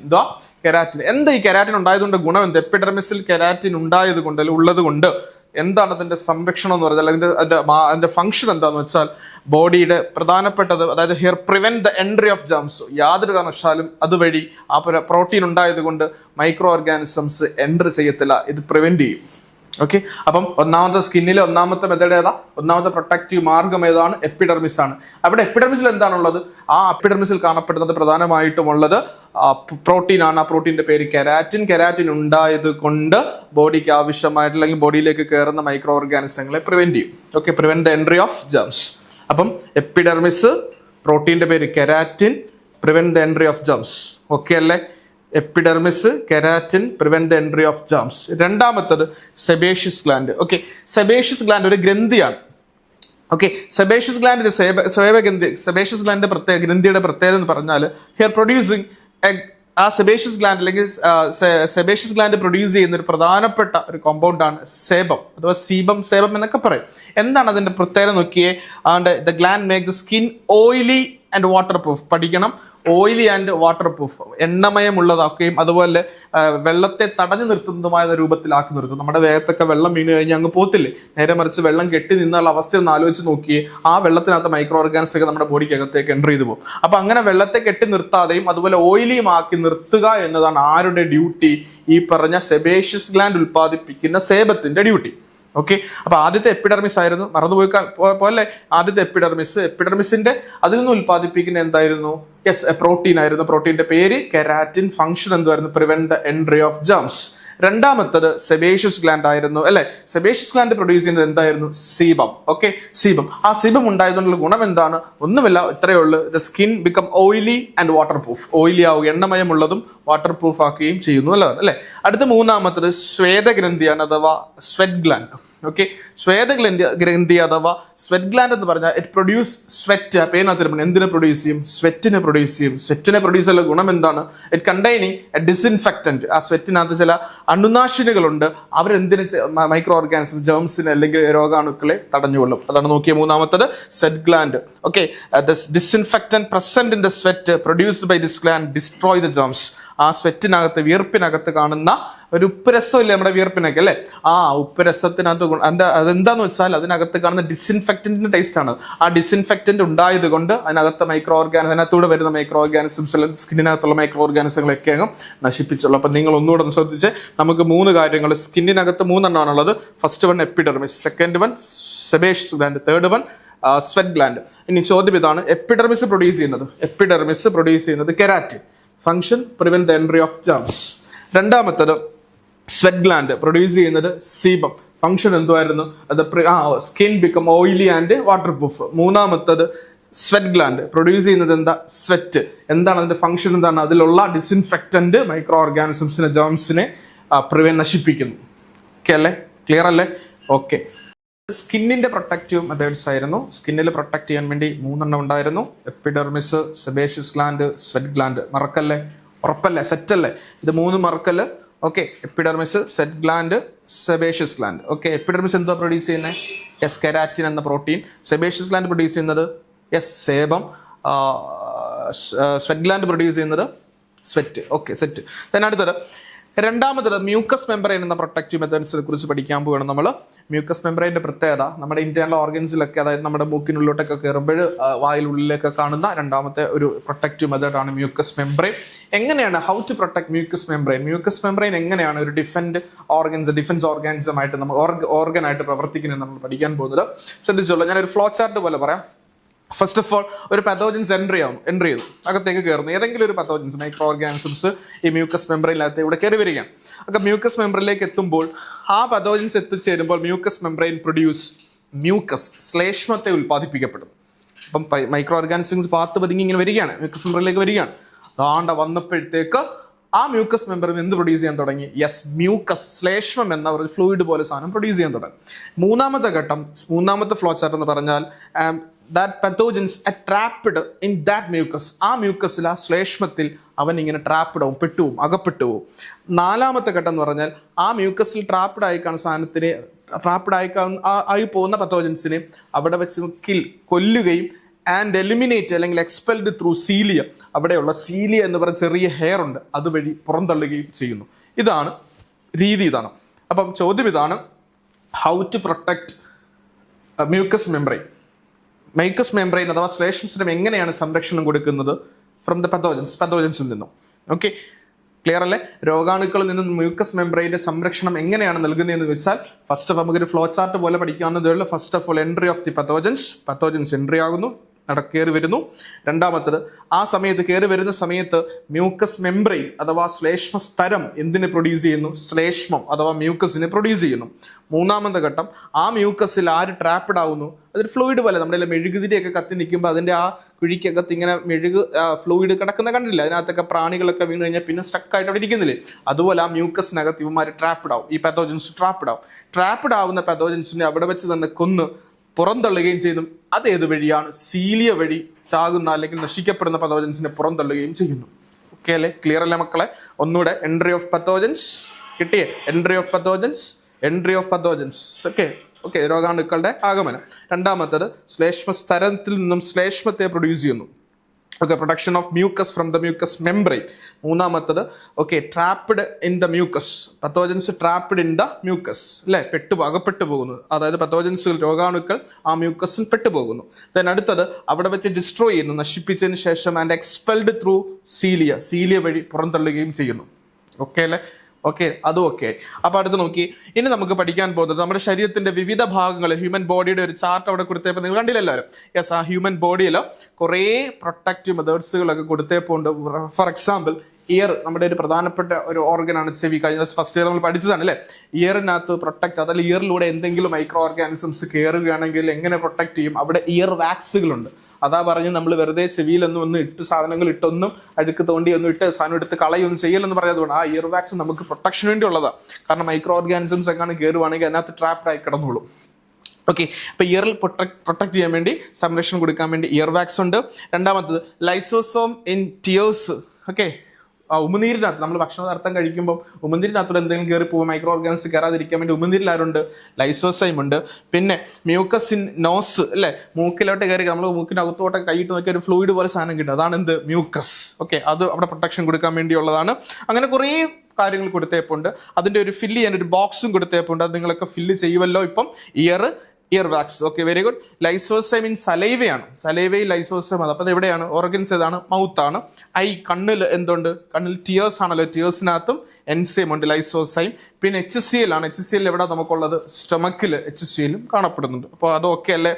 കെരാറ്റിൻ എന്താ? ഈ കെരാറ്റിൻ ഉണ്ടായതുകൊണ്ട് ഗുണം എന്ത്? എപ്പിഡെർമിസിൽ കെരാറ്റിൻ ഉണ്ടായത് കൊണ്ട് അല്ലെങ്കിൽ ഉള്ളത് കൊണ്ട് എന്താണ് അതിന്റെ സംരക്ഷണം എന്ന് പറഞ്ഞാൽ, അതിന്റെ ഫംഗ്ഷൻ എന്താന്ന് വെച്ചാൽ, ബോഡിയുടെ പ്രധാനപ്പെട്ടത്, അതായത് here prevent the entry of gems. യാതൊരു കാരണവശാലും അതുവഴി ആ പ്രോട്ടീൻ ഉണ്ടായത് കൊണ്ട് മൈക്രോ ഓർഗാനിസംസ് എൻട്രി ചെയ്യത്തില്ല. ഇത് പ്രിവെന്റ് ചെയ്യും. ഓക്കെ, അപ്പം ഒന്നാമത്തെ സ്കിന്നിലെ ഒന്നാമത്തെ മെത്തേഡ് ഏതാ? ഒന്നാമത്തെ പ്രൊട്ടക്റ്റീവ് മാർഗം ഏതാണ്? എപ്പിഡെർമിസ് ആണ്. അവിടെ എപ്പിഡെർമിസിൽ എന്താണുള്ളത്? ആ എപ്പിഡെർമിസിൽ കാണപ്പെടുന്നത് പ്രധാനമായിട്ടും ഉള്ളത് പ്രോട്ടീൻ ആണ്. ആ പ്രോട്ടീന്റെ പേര് കെരാറ്റിൻ. കെരാറ്റിൻ ഉണ്ടായത് കൊണ്ട് ബോഡിക്ക് ആവശ്യമായിട്ടുള്ള അല്ലെങ്കിൽ ബോഡിയിലേക്ക് കയറുന്ന മൈക്രോ ഓർഗാനിസങ്ങളെ പ്രിവെന്റ് ചെയ്യും. Okay, prevent the entry of germs. അപ്പം എപ്പിഡെർമിസ്, പ്രോട്ടീന്റെ പേര് keratin, prevent the entry of germs. Okay അല്ലേ? Epidermis, keratin, prevent the entry of germs. രണ്ടാമത്തത് sebaceous gland. Okay, sebaceous gland ഒരു ഗ്രന്ഥിയാണ്. ഓക്കെ, സെബേഷ്യസ് ഗ്ലാൻഡിന്റെ സെബേഷ്യസ് ഗ്ലാൻഡിന്റെ ഗ്രന്ഥിയുടെ പ്രത്യേകത എന്ന് പറഞ്ഞാൽ, ഹിയർ പ്രൊഡ്യൂസിങ് ആ സെബേഷ്യസ് ഗ്ലാൻഡ് അല്ലെങ്കിൽ സെബേഷ്യസ് ഗ്ലാൻഡ് പ്രൊഡ്യൂസ് ചെയ്യുന്ന ഒരു പ്രധാനപ്പെട്ട ഒരു കോമ്പൗണ്ടാണ് സേബം അഥവാ സേബം എന്നൊക്കെ പറയും. എന്താണ് അതിന്റെ പ്രത്യേകത നോക്കിയേ? The gland make the skin oily and water proof. പഠിക്കണം. ഓയിലി ആൻഡ് വാട്ടർ പ്രൂഫ്, എണ്ണമയമുള്ളതാക്കുകയും അതുപോലെ വെള്ളത്തെ തടഞ്ഞു നിർത്തുന്നതുമായ രൂപത്തിലാക്കി നിർത്തും. നമ്മുടെ ദേഹത്തൊക്കെ വെള്ളം വീണ് കഴിഞ്ഞാൽ അങ്ങ് പോത്തില്ലേ? നേരെ മറിച്ച് വെള്ളം കെട്ടി നിന്നുള്ള അവസ്ഥ ഒന്ന് ആലോചിച്ച് നോക്കിയേ. ആ വെള്ളത്തിനകത്ത് മൈക്രോ ഓർഗാനിസം ഒക്കെ നമ്മുടെ ബോഡിക്ക് അകത്തേക്ക് എൻ്റർ ചെയ്തു പോകും. അപ്പൊ അങ്ങനെ വെള്ളത്തെ കെട്ടി നിർത്താതെയും അതുപോലെ ഓയിലിയും ആക്കി നിർത്തുക എന്നതാണ് ആരുടെ ഡ്യൂട്ടി? ഈ പറഞ്ഞ സെബേഷ്യസ് ഗ്ലാൻഡ് ഉൽപ്പാദിപ്പിക്കുന്ന സേബത്തിന്റെ ഡ്യൂട്ടി. ഓക്കെ, അപ്പൊ ആദ്യത്തെ എപ്പിഡെർമിസ് ആയിരുന്നു, മറന്നുപോയി പോലെ. ആദ്യത്തെ എപ്പിഡെർമിസിന്റെ അതിൽ നിന്ന് ഉൽപ്പാദിപ്പിക്കുന്ന എന്തായിരുന്നു? യെസ്, പ്രോട്ടീൻ ആയിരുന്നു. പ്രോട്ടീന്റെ പേര് കെരാറ്റിൻ. ഫംഗ്ഷൻ എന്തുവായിരുന്നു? Prevent the entry of germs. രണ്ടാമത്തത് സെബേഷ്യസ് ഗ്ലാൻഡ് ആയിരുന്നു അല്ലെ. സെബേഷ്യസ് ഗ്ലാൻഡ് പ്രൊഡ്യൂസ് ചെയ്യുന്നത് എന്തായിരുന്നു? സീബം. Okay, sebum. ആ സീബം ഉണ്ടായതുകൊണ്ടുള്ള ഗുണം എന്താണ്? ഒന്നുമില്ല, ഇത്രയേ ഉള്ളൂ. The skin become oily and water proof. Oily ആവുക, എണ്ണമയമുള്ളതും വാട്ടർ പ്രൂഫ് ആക്കുകയും ചെയ്യുന്നു അല്ലതാണ് അല്ലെ. അടുത്ത മൂന്നാമത്തത് ശ്വേതഗ്രന്ഥിയാണ്, അഥവാ സ്വെറ്റ് ഗ്ലാൻഡ്. ഓക്കെ, ശ്വേതഗ്രന്ഥി അഥവാ സ്വെറ്റ് ഗ്ലാൻഡ് എന്ന് പറഞ്ഞാൽ ഇറ്റ് പ്രൊഡ്യൂസ് സ്വെറ്റ്. പേരിനകത്ത് എന്തിനെ പ്രൊഡ്യൂസ് ചെയ്യും? സ്വെറ്റിനെ പ്രൊഡ്യൂസ് ചെയ്യും. സ്വെറ്റിനെ പ്രൊഡ്യൂസ് ചെയ്യുന്ന ഗുണം എന്താണ്? It containing A disinfectant. ആ സ്വെറ്റിനകത്ത് ചില അണുനാശിനികളുണ്ട്. അവരെന്തിന് മൈക്രോ ഓർഗാനിസം, ജേംസിനെ അല്ലെങ്കിൽ രോഗാണുക്കളെ തടഞ്ഞുകൊള്ളും. അതാണ് നോക്കിയ മൂന്നാമത്തത് sweat gland. Okay, disinfectant present in the sweat produced by this gland destroy the germs. ആ സ്വെറ്റിനകത്ത്, വിയർപ്പിനകത്ത് കാണുന്ന ഒരു ഉപ്പ് രസം ഇല്ലേ നമ്മുടെ വിയർപ്പിനൊക്കെ അല്ലെ, ആ ഉപ്പ് രസത്തിനകത്ത് അതെന്താന്ന് വെച്ചാൽ അതിനകത്ത് കാണുന്ന ഡിസിൻഫെക്റ്റന്റിന്റെ ടേസ്റ്റ് ആണ്. ആ ഡിസിൻഫെക്റ്റന്റ് ഉണ്ടായത് കൊണ്ട് അതിനകത്ത് അതിനകത്തൂടെ വരുന്ന മൈക്രോ ഓർഗാനിസംസ്, സ്കിന്നിനകത്തുള്ള മൈക്രോ ഓർഗാനിസങ്ങളൊക്കെ അങ്ങ് നശിപ്പിച്ചുള്ളൂ. അപ്പൊ നിങ്ങൾ ഒന്നുകൂടെ ഒന്ന് ശ്രദ്ധിച്ച്, നമുക്ക് 3 കാര്യങ്ങൾ സ്കിന്നിനകത്ത് 3 ആണുള്ളത്. First one epidermis, second one sebaceous gland, third one sweat gland. ഇനി ചോദ്യം ഇതാണ്, എപ്പിഡെർമിസ് പ്രൊഡ്യൂസ് ചെയ്യുന്നത് keratin. Function prevent the entry of germs. രണ്ടാമത്തത് സ്വെറ്റ് ഗ്ലാൻഡ് പ്രൊഡ്യൂസ് ചെയ്യുന്നത് സീബം. ഫംഗ്ഷൻ എന്തുവായിരുന്നു? അത് skin become oily and waterproof. മൂന്നാമത്തത് sweat gland produce ചെയ്യുന്നത് എന്താ? സ്വെറ്റ്. എന്താണ് അതിന്റെ ഫംഗ്ഷൻ? എന്താണ്? അതിലുള്ള ഡിസിൻഫെക്റ്റന്റ് മൈക്രോ ഓർഗാനിസംസിനെ, ജേംസിനെ നശിപ്പിക്കുന്നു. ഓക്കെ അല്ലേ? ക്ലിയർ അല്ലേ? ഓക്കെ. സ്കിന്നിന്റെ പ്രൊട്ടക്റ്റീവ് മെത്തേഡ്സ് ആയിരുന്നു. സ്കിന്നിൽ പ്രൊട്ടക്ട് ചെയ്യാൻ വേണ്ടി 3 ഉണ്ടായിരുന്നു: epidermis, sebaceous gland, sweat gland. മറക്കല്ലേ? ഉറപ്പല്ലേ? സെറ്റല്ലേ? ഇത് 3 മറക്കല്. Okay, epidermis, sweat gland, sebaceous gland. Okay, epidermis എന്താ പ്രൊഡ്യൂസ് ചെയ്യുന്നത്? യെസ്, കെരാറ്റിൻ എന്ന പ്രോട്ടീൻ. സെബേഷ്യസ് ഗ്ലാൻഡ് പ്രൊഡ്യൂസ് ചെയ്യുന്നത് yes, sebum. Sweat gland produce ചെയ്യുന്നത് സ്വെറ്റ്. Okay, set. അടുത്തത് രണ്ടാമത്തത് മ്യൂക്കസ് മെമ്പറൈൻ എന്ന പ്രൊട്ടക്റ്റീവ് മെത്തേഡ്സിനെ കുറിച്ച് പഠിക്കാൻ പോവുകയാണ് നമ്മൾ. മ്യൂക്കസ് മെമ്പറൈൻ്റെ പ്രത്യേകത, നമ്മുടെ ഇന്റേണൽ ഓർഗൻസിലൊക്കെ, അതായത് നമ്മുടെ മൂക്കിനുള്ളിലോട്ടൊക്കെ കയറുമ്പോൾ വായിലുള്ളിലൊക്കെ കാണുന്ന രണ്ടാമത്തെ ഒരു പ്രൊട്ടക്റ്റീവ് മെത്തേഡാണ് മ്യൂക്കസ് മെമ്പറൈൻ. എങ്ങനെയാണ് how to protect mucus membrane? Mucus membrane എങ്ങനെയാണ് ഒരു ഡിഫൻസ് ഓർഗാനിസമായിട്ട് നമ്മൾ ഓർഗനായിട്ട് പ്രവർത്തിക്കുന്നത് നമ്മൾ പഠിക്കാൻ പോകുന്നത്. ശ്രദ്ധിച്ചോളൂ, ഞാനൊരു ഫ്ലോ ചാർട്ട് പോലെ പറയാം. ഫസ്റ്റ് ഓഫ് ഓൾ, ഒരു പത്തോജൻസ് എൻട്രി ചെയ്യുന്നു, അകത്തേക്ക് കയറുന്നു. ഏതെങ്കിലും ഒരു പത്തോജൻസ്, മൈക്രോ ഓർഗാനിസംസ് ഈ മ്യൂക്കസ് മെമ്പറൈനിനകത്ത് ഇവിടെ കയറി വരികയാണ്. ഒക്കെ മ്യൂക്കസ് മെമ്പറൈനിലേക്ക് എത്തുമ്പോൾ, ആ പത്തോജൻസ് എത്തിച്ചേരുമ്പോൾ മ്യൂക്കസ് മെമ്പറൈൻ പ്രൊഡ്യൂസ് മ്യൂക്കസ്, ശ്ലേഷ്മത്തെ ഉൽപ്പാദിപ്പിക്കപ്പെടും. അപ്പം മൈക്രോ ഓർഗാനിസംസ് പാത്ത് പതുങ്ങി ഇങ്ങനെ വരികയാണ്, മ്യൂക്കസ് മെമ്പറൈനിലേക്ക് വരികയാണ്. വന്നപ്പോഴത്തേക്ക് ആ മ്യൂക്കസ് മെമ്പറിൽ എന്ത് പ്രൊഡ്യൂസ് ചെയ്യാൻ തുടങ്ങി? യെസ്, മ്യൂക്കസ്, ശ്ലേഷ്മം എന്ന ഒരു ഫ്ലൂയിഡ് പോലെ സാധനം പ്രൊഡ്യൂസ് ചെയ്യാൻ തുടങ്ങി. മൂന്നാമത്തെ ഫ്ലോ ചാർട്ട് എന്ന് പറഞ്ഞാൽ that pathogens are trapped in that mucus. ആ മ്യൂക്കസിൽ, ആ ശ്ലേഷ്മത്തിൽ അവൻ ഇങ്ങനെ അകപ്പെട്ടു പോകും. നാലാമത്തെ ഘട്ടം എന്ന് പറഞ്ഞാൽ ആ മ്യൂക്കസിൽ ട്രാപ്ഡ് ആയി പോകുന്ന പത്തോജൻസിനെ അവിടെ വെച്ച് കൊല്ലുകയും ആൻഡ് എലിമിനേറ്റ് അല്ലെങ്കിൽ എക്സ്പെൽഡ് ത്രൂ സീലിയ, അവിടെയുള്ള സീലിയ എന്ന് പറയുന്ന ചെറിയ ഹെയർ ഉണ്ട്, അതുവഴി പുറന്തള്ളുകയും ചെയ്യുന്നു. ഇതാണ് രീതി. അപ്പം ചോദ്യം ഇതാണ്, how to protect mucus membrane. Mucous membrane അഥവാ ശ്ലേഷ്മസിന് എങ്ങനെയാണ് സംരക്ഷണം കൊടുക്കുന്നത്? ഫ്രം ദ പത്തോജൻസിൽ നിന്നും. ഓക്കെ, ക്ലിയർ അല്ലേ? രോഗാണുക്കളിൽ നിന്നും മ്യൂക്കസ് മെമ്പറൈന്റെ സംരക്ഷണം എങ്ങനെയാണ് നൽകുന്നതെന്ന് വെച്ചാൽ, ഫസ്റ്റ് ഓഫ് നമുക്കൊരു ഫ്ലോ ചാർട്ട് പോലെ പഠിക്കാവുന്നതേ ഉള്ളൂ. First of all, entry of the pathogens entry ആകുന്നു, കയറി വരുന്നു. രണ്ടാമത്തത്, ആ സമയത്ത് കയറി വരുന്ന സമയത്ത് മ്യൂക്കസ് മെമ്പറൈൻ അഥവാ ശ്ലേഷ്മ സ്തരം എന്തിനെ പ്രൊഡ്യൂസ് ചെയ്യുന്നു? ശ്ലേഷ്മം അഥവാ മ്യൂക്കസിനെ പ്രൊഡ്യൂസ് ചെയ്യുന്നു. മൂന്നാമത്തെ ഘട്ടം, ആ മ്യൂക്കസിൽ ആര് ട്രാപ്ഡ് ആവുന്നു? അതൊരു ഫ്ലൂയിഡ് പോലെ, നമ്മുടെ മെഴുകുതിരിയൊക്കെ കത്തി നിൽക്കുമ്പോൾ അതിന്റെ ആ കുഴിക്കകത്ത് ഇങ്ങനെ ഫ്ലൂയിഡ് കിടക്കുന്ന കണ്ടില്ല, അതിനകത്തൊക്കെ പ്രാണികളൊക്കെ വീണ് കഴിഞ്ഞാൽ പിന്നെ സ്റ്റക്കായിട്ട് അവിടെ ഇരിക്കുന്നില്ലേ? അതുപോലെ ആ മ്യൂക്കസിനകത്ത് ഇവന്മാർ ട്രാപ്ഡ് ആവും, ഈ പത്തോജൻസ് ട്രാപ്ഡ് ആവുന്ന പത്തോജൻസിനെ അവിടെ വെച്ച് തന്നെ കൊന്ന് പുറന്തള്ളുകയും ചെയ്യുന്നു. അത് ഏത് വഴിയാണ്? സീലിയ വഴി ചാകുന്ന അല്ലെങ്കിൽ നശിക്കപ്പെടുന്ന പത്തോജൻസിനെ പുറന്തള്ളുകയും ചെയ്യുന്നു. ഓക്കെ അല്ലേ? ക്ലിയർ അല്ലേ മക്കളെ? ഒന്നുകൂടെ, എൻട്രി ഓഫ് പത്തോജൻസ് കിട്ടിയേ? Entry of pathogens. ഓക്കെ, രോഗാണുക്കളുടെ ആഗമനം. രണ്ടാമത്തത്, ശ്ലേഷ്മ സ്തരത്തിൽ നിന്നും ശ്ലേഷ്മത്തെ പ്രൊഡ്യൂസ് ചെയ്യുന്നു. Okay, production of mucus from the mucous membrane. മൂന്നാമത്തത്, okay, trapped in the mucus, pathogens trapped in the mucus, അല്ലെ, അകപ്പെട്ടു പോകുന്നു. അതായത് പത്തോജൻസുകൾ, രോഗാണുക്കൾ ആ മ്യൂക്കസിൽ പെട്ടുപോകുന്നു. ദെൻ അടുത്തത്, അവിടെ വെച്ച് ഡിസ്ട്രോയ് ചെയ്യുന്നു, നശിപ്പിച്ചതിന് ശേഷം ആൻഡ് എക്സ്പെൽഡ് ത്രൂ സീലിയ വഴി പുറന്തള്ളുകയും ചെയ്യുന്നു. ഓക്കെ അല്ലേ? ഓക്കെ, അതും ഓക്കെ. അപ്പൊ അടുത്ത് നോക്കി, ഇനി നമുക്ക് പഠിക്കാൻ പോകുന്നത് നമ്മുടെ ശരീരത്തിന്റെ വിവിധ ഭാഗങ്ങൾ, ഹ്യൂമൻ ബോഡിയുടെ ഒരു ചാർട്ട് അവിടെ കൊടുത്തപ്പോൾ നിങ്ങൾ കണ്ടില്ല എല്ലാവരും? യെസ്, ആ ഹ്യൂമൻ ബോഡിയിൽ കുറേ പ്രൊട്ടക്റ്റീവ് മെത്തേഡ്സുകളൊക്കെ കൊടുത്തപ്പോൾ ഉണ്ട്. ഫോർ എക്സാമ്പിൾ, ഇയർ നമ്മുടെ ഒരു പ്രധാനപ്പെട്ട ഒരു ഓർഗനാണ് ചെവി. കഴിഞ്ഞ ദിവസം ഫസ്റ്റ് ഇയർ നമ്മൾ പഠിച്ചതാണ് അല്ലേ. ഇയറിനകത്ത് പ്രൊട്ടക്ട്, അതല്ല ഇയറിലൂടെ എന്തെങ്കിലും മൈക്രോ ഓർഗാനിസംസ് കയറുകയാണെങ്കിൽ എങ്ങനെ പ്രൊട്ടക്ട് ചെയ്യും? അവിടെ ഇയർ വാക്സുകളുണ്ട്. അതാ പറഞ്ഞ് നമ്മൾ വെറുതെ ചെവിയിലൊന്നും ഇട്ട് സാധനങ്ങൾ ഇട്ടൊന്നും അഴുക്ക് തോണ്ടി ഒന്നും ഇട്ട് സാധനം എടുത്ത് കളയൊന്നും ചെയ്യലെന്ന് പറയാതുകൊണ്ട് ആ ഇയർ വാക്സ് നമുക്ക് പ്രൊട്ടക്ഷന് വേണ്ടി ഉള്ളതാണ്. കാരണം മൈക്രോ ഓർഗാനിസംസ് എങ്ങനെ കയറുവാണെങ്കിൽ അതിനകത്ത് ട്രാപ്ഡ് ആയി കിടന്നോളൂ. ഓക്കെ, അപ്പൊ ഇയറിൽ പ്രൊട്ടക്ട് ചെയ്യാൻ വേണ്ടി, സംരക്ഷണം കൊടുക്കാൻ വേണ്ടി ഇയർ വാക്സ് ഉണ്ട്. രണ്ടാമത്തത് ലൈസോസോം ഇൻ ടിയേഴ്സ്. ഓക്കെ, ഉമിനീരിനകത്ത് നമ്മൾ ഭക്ഷണ പദാർത്ഥം കഴിക്കുമ്പോൾ ഉമിനീരിനകത്തൂടെ എന്തെങ്കിലും കയറി പോകും, മൈക്രോ ഓർഗാനിസം കയറാതിരിക്കാൻ വേണ്ടി ഉമിനീരിൽ ആരുണ്ട്? ലൈസോസൈം ഉണ്ട്. പിന്നെ മ്യൂക്കസ് ഇൻ നോസ് അല്ലെ, മൂക്കിലോട്ട് കയറി നമ്മൾ മൂക്കിനകത്തോട്ട് കൈയിട്ട് നോക്കിയ ഒരു ഫ്ലൂയിഡ് പോലെ സാധനം കിട്ടും, അതാണ് എന്ത്? മ്യൂക്കസ്. ഓക്കെ, അത് അവിടെ പ്രൊട്ടക്ഷൻ കൊടുക്കാൻ വേണ്ടിയുള്ളതാണ്. അങ്ങനെ കുറേ കാര്യങ്ങൾ കൊടുത്തേപ്പുണ്ട്. അതിന്റെ ഒരു ഫില്ല് ചെയ്യാൻ ഒരു ബോക്സും കൊടുത്തേപ്പുണ്ട്. അത് നിങ്ങളൊക്കെ ഫില്ല് ചെയ്യുമല്ലോ ഇപ്പം. Ear wax. Okay, very good. Lysozyme in സലൈവയാണ്. സലൈവയിൽ ലൈസോസൈം ആണ്. അപ്പോൾ എവിടെയാണ്? ഓർഗൻസ് ഏതാണ്? മൗത്ത് ആണ്. കണ്ണിൽ എന്തുണ്ട്? കണ്ണിൽ ടിയേഴ്സ് ആണല്ലോ, ടിയേഴ്സിനകത്തും എൻസൈം ഉണ്ട്, ലൈസോസൈം. പിന്നെ HCl ആണ്. HCl എവിടെ നമുക്കുള്ളത്? സ്റ്റൊമക്കിൽ HClലും കാണപ്പെടുന്നുണ്ട്. അപ്പോൾ അതൊക്കെ അല്ലേ.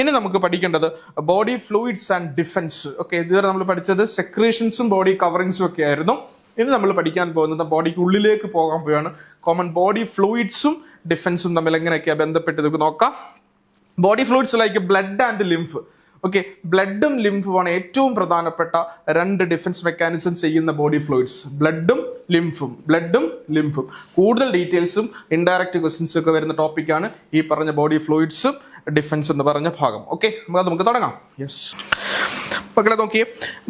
ഇനി നമുക്ക് പഠിക്കേണ്ടത് body fluids and defence. Okay, ഇതുവരെ നമ്മൾ പഠിച്ചത് സെക്രീഷൻസും ബോഡി കവറിങ്സും ഒക്കെ ആയിരുന്നു. ഇനി നമ്മൾ പഠിക്കാൻ പോകുന്നത് ബോഡിക്ക് ഉള്ളിലേക്ക് പോകാൻ പോവുകയാണ്. കോമൺ ബോഡി ഫ്ലൂയിഡ്സും ഡിഫൻസും തമ്മിൽ എങ്ങനെയൊക്കെയാണ് ബന്ധപ്പെട്ട് നമുക്ക് നോക്കാം. Body fluids like blood and lymph. Okay, ബ്ലഡും ലിംഫുമാണ് ഏറ്റവും പ്രധാനപ്പെട്ട രണ്ട് ഡിഫൻസ് മെക്കാനിസം ചെയ്യുന്ന ബോഡി ഫ്ലൂയിഡ്സ്. ബ്ലഡും ലിംഫും. കൂടുതൽ ഡീറ്റെയിൽസും ഇൻഡയറക്റ്റ് ക്വസ്റ്റ്യൻസും ഒക്കെ വരുന്ന ടോപ്പിക്കാണ് ഈ പറഞ്ഞ ബോഡി ഫ്ലൂയിഡ്സും ഡിഫൻസ് എന്ന് പറഞ്ഞ ഭാഗം. ഓക്കെ, നമുക്ക് തുടങ്ങാം. യെസ് മക്കളെ നോക്കിയേ,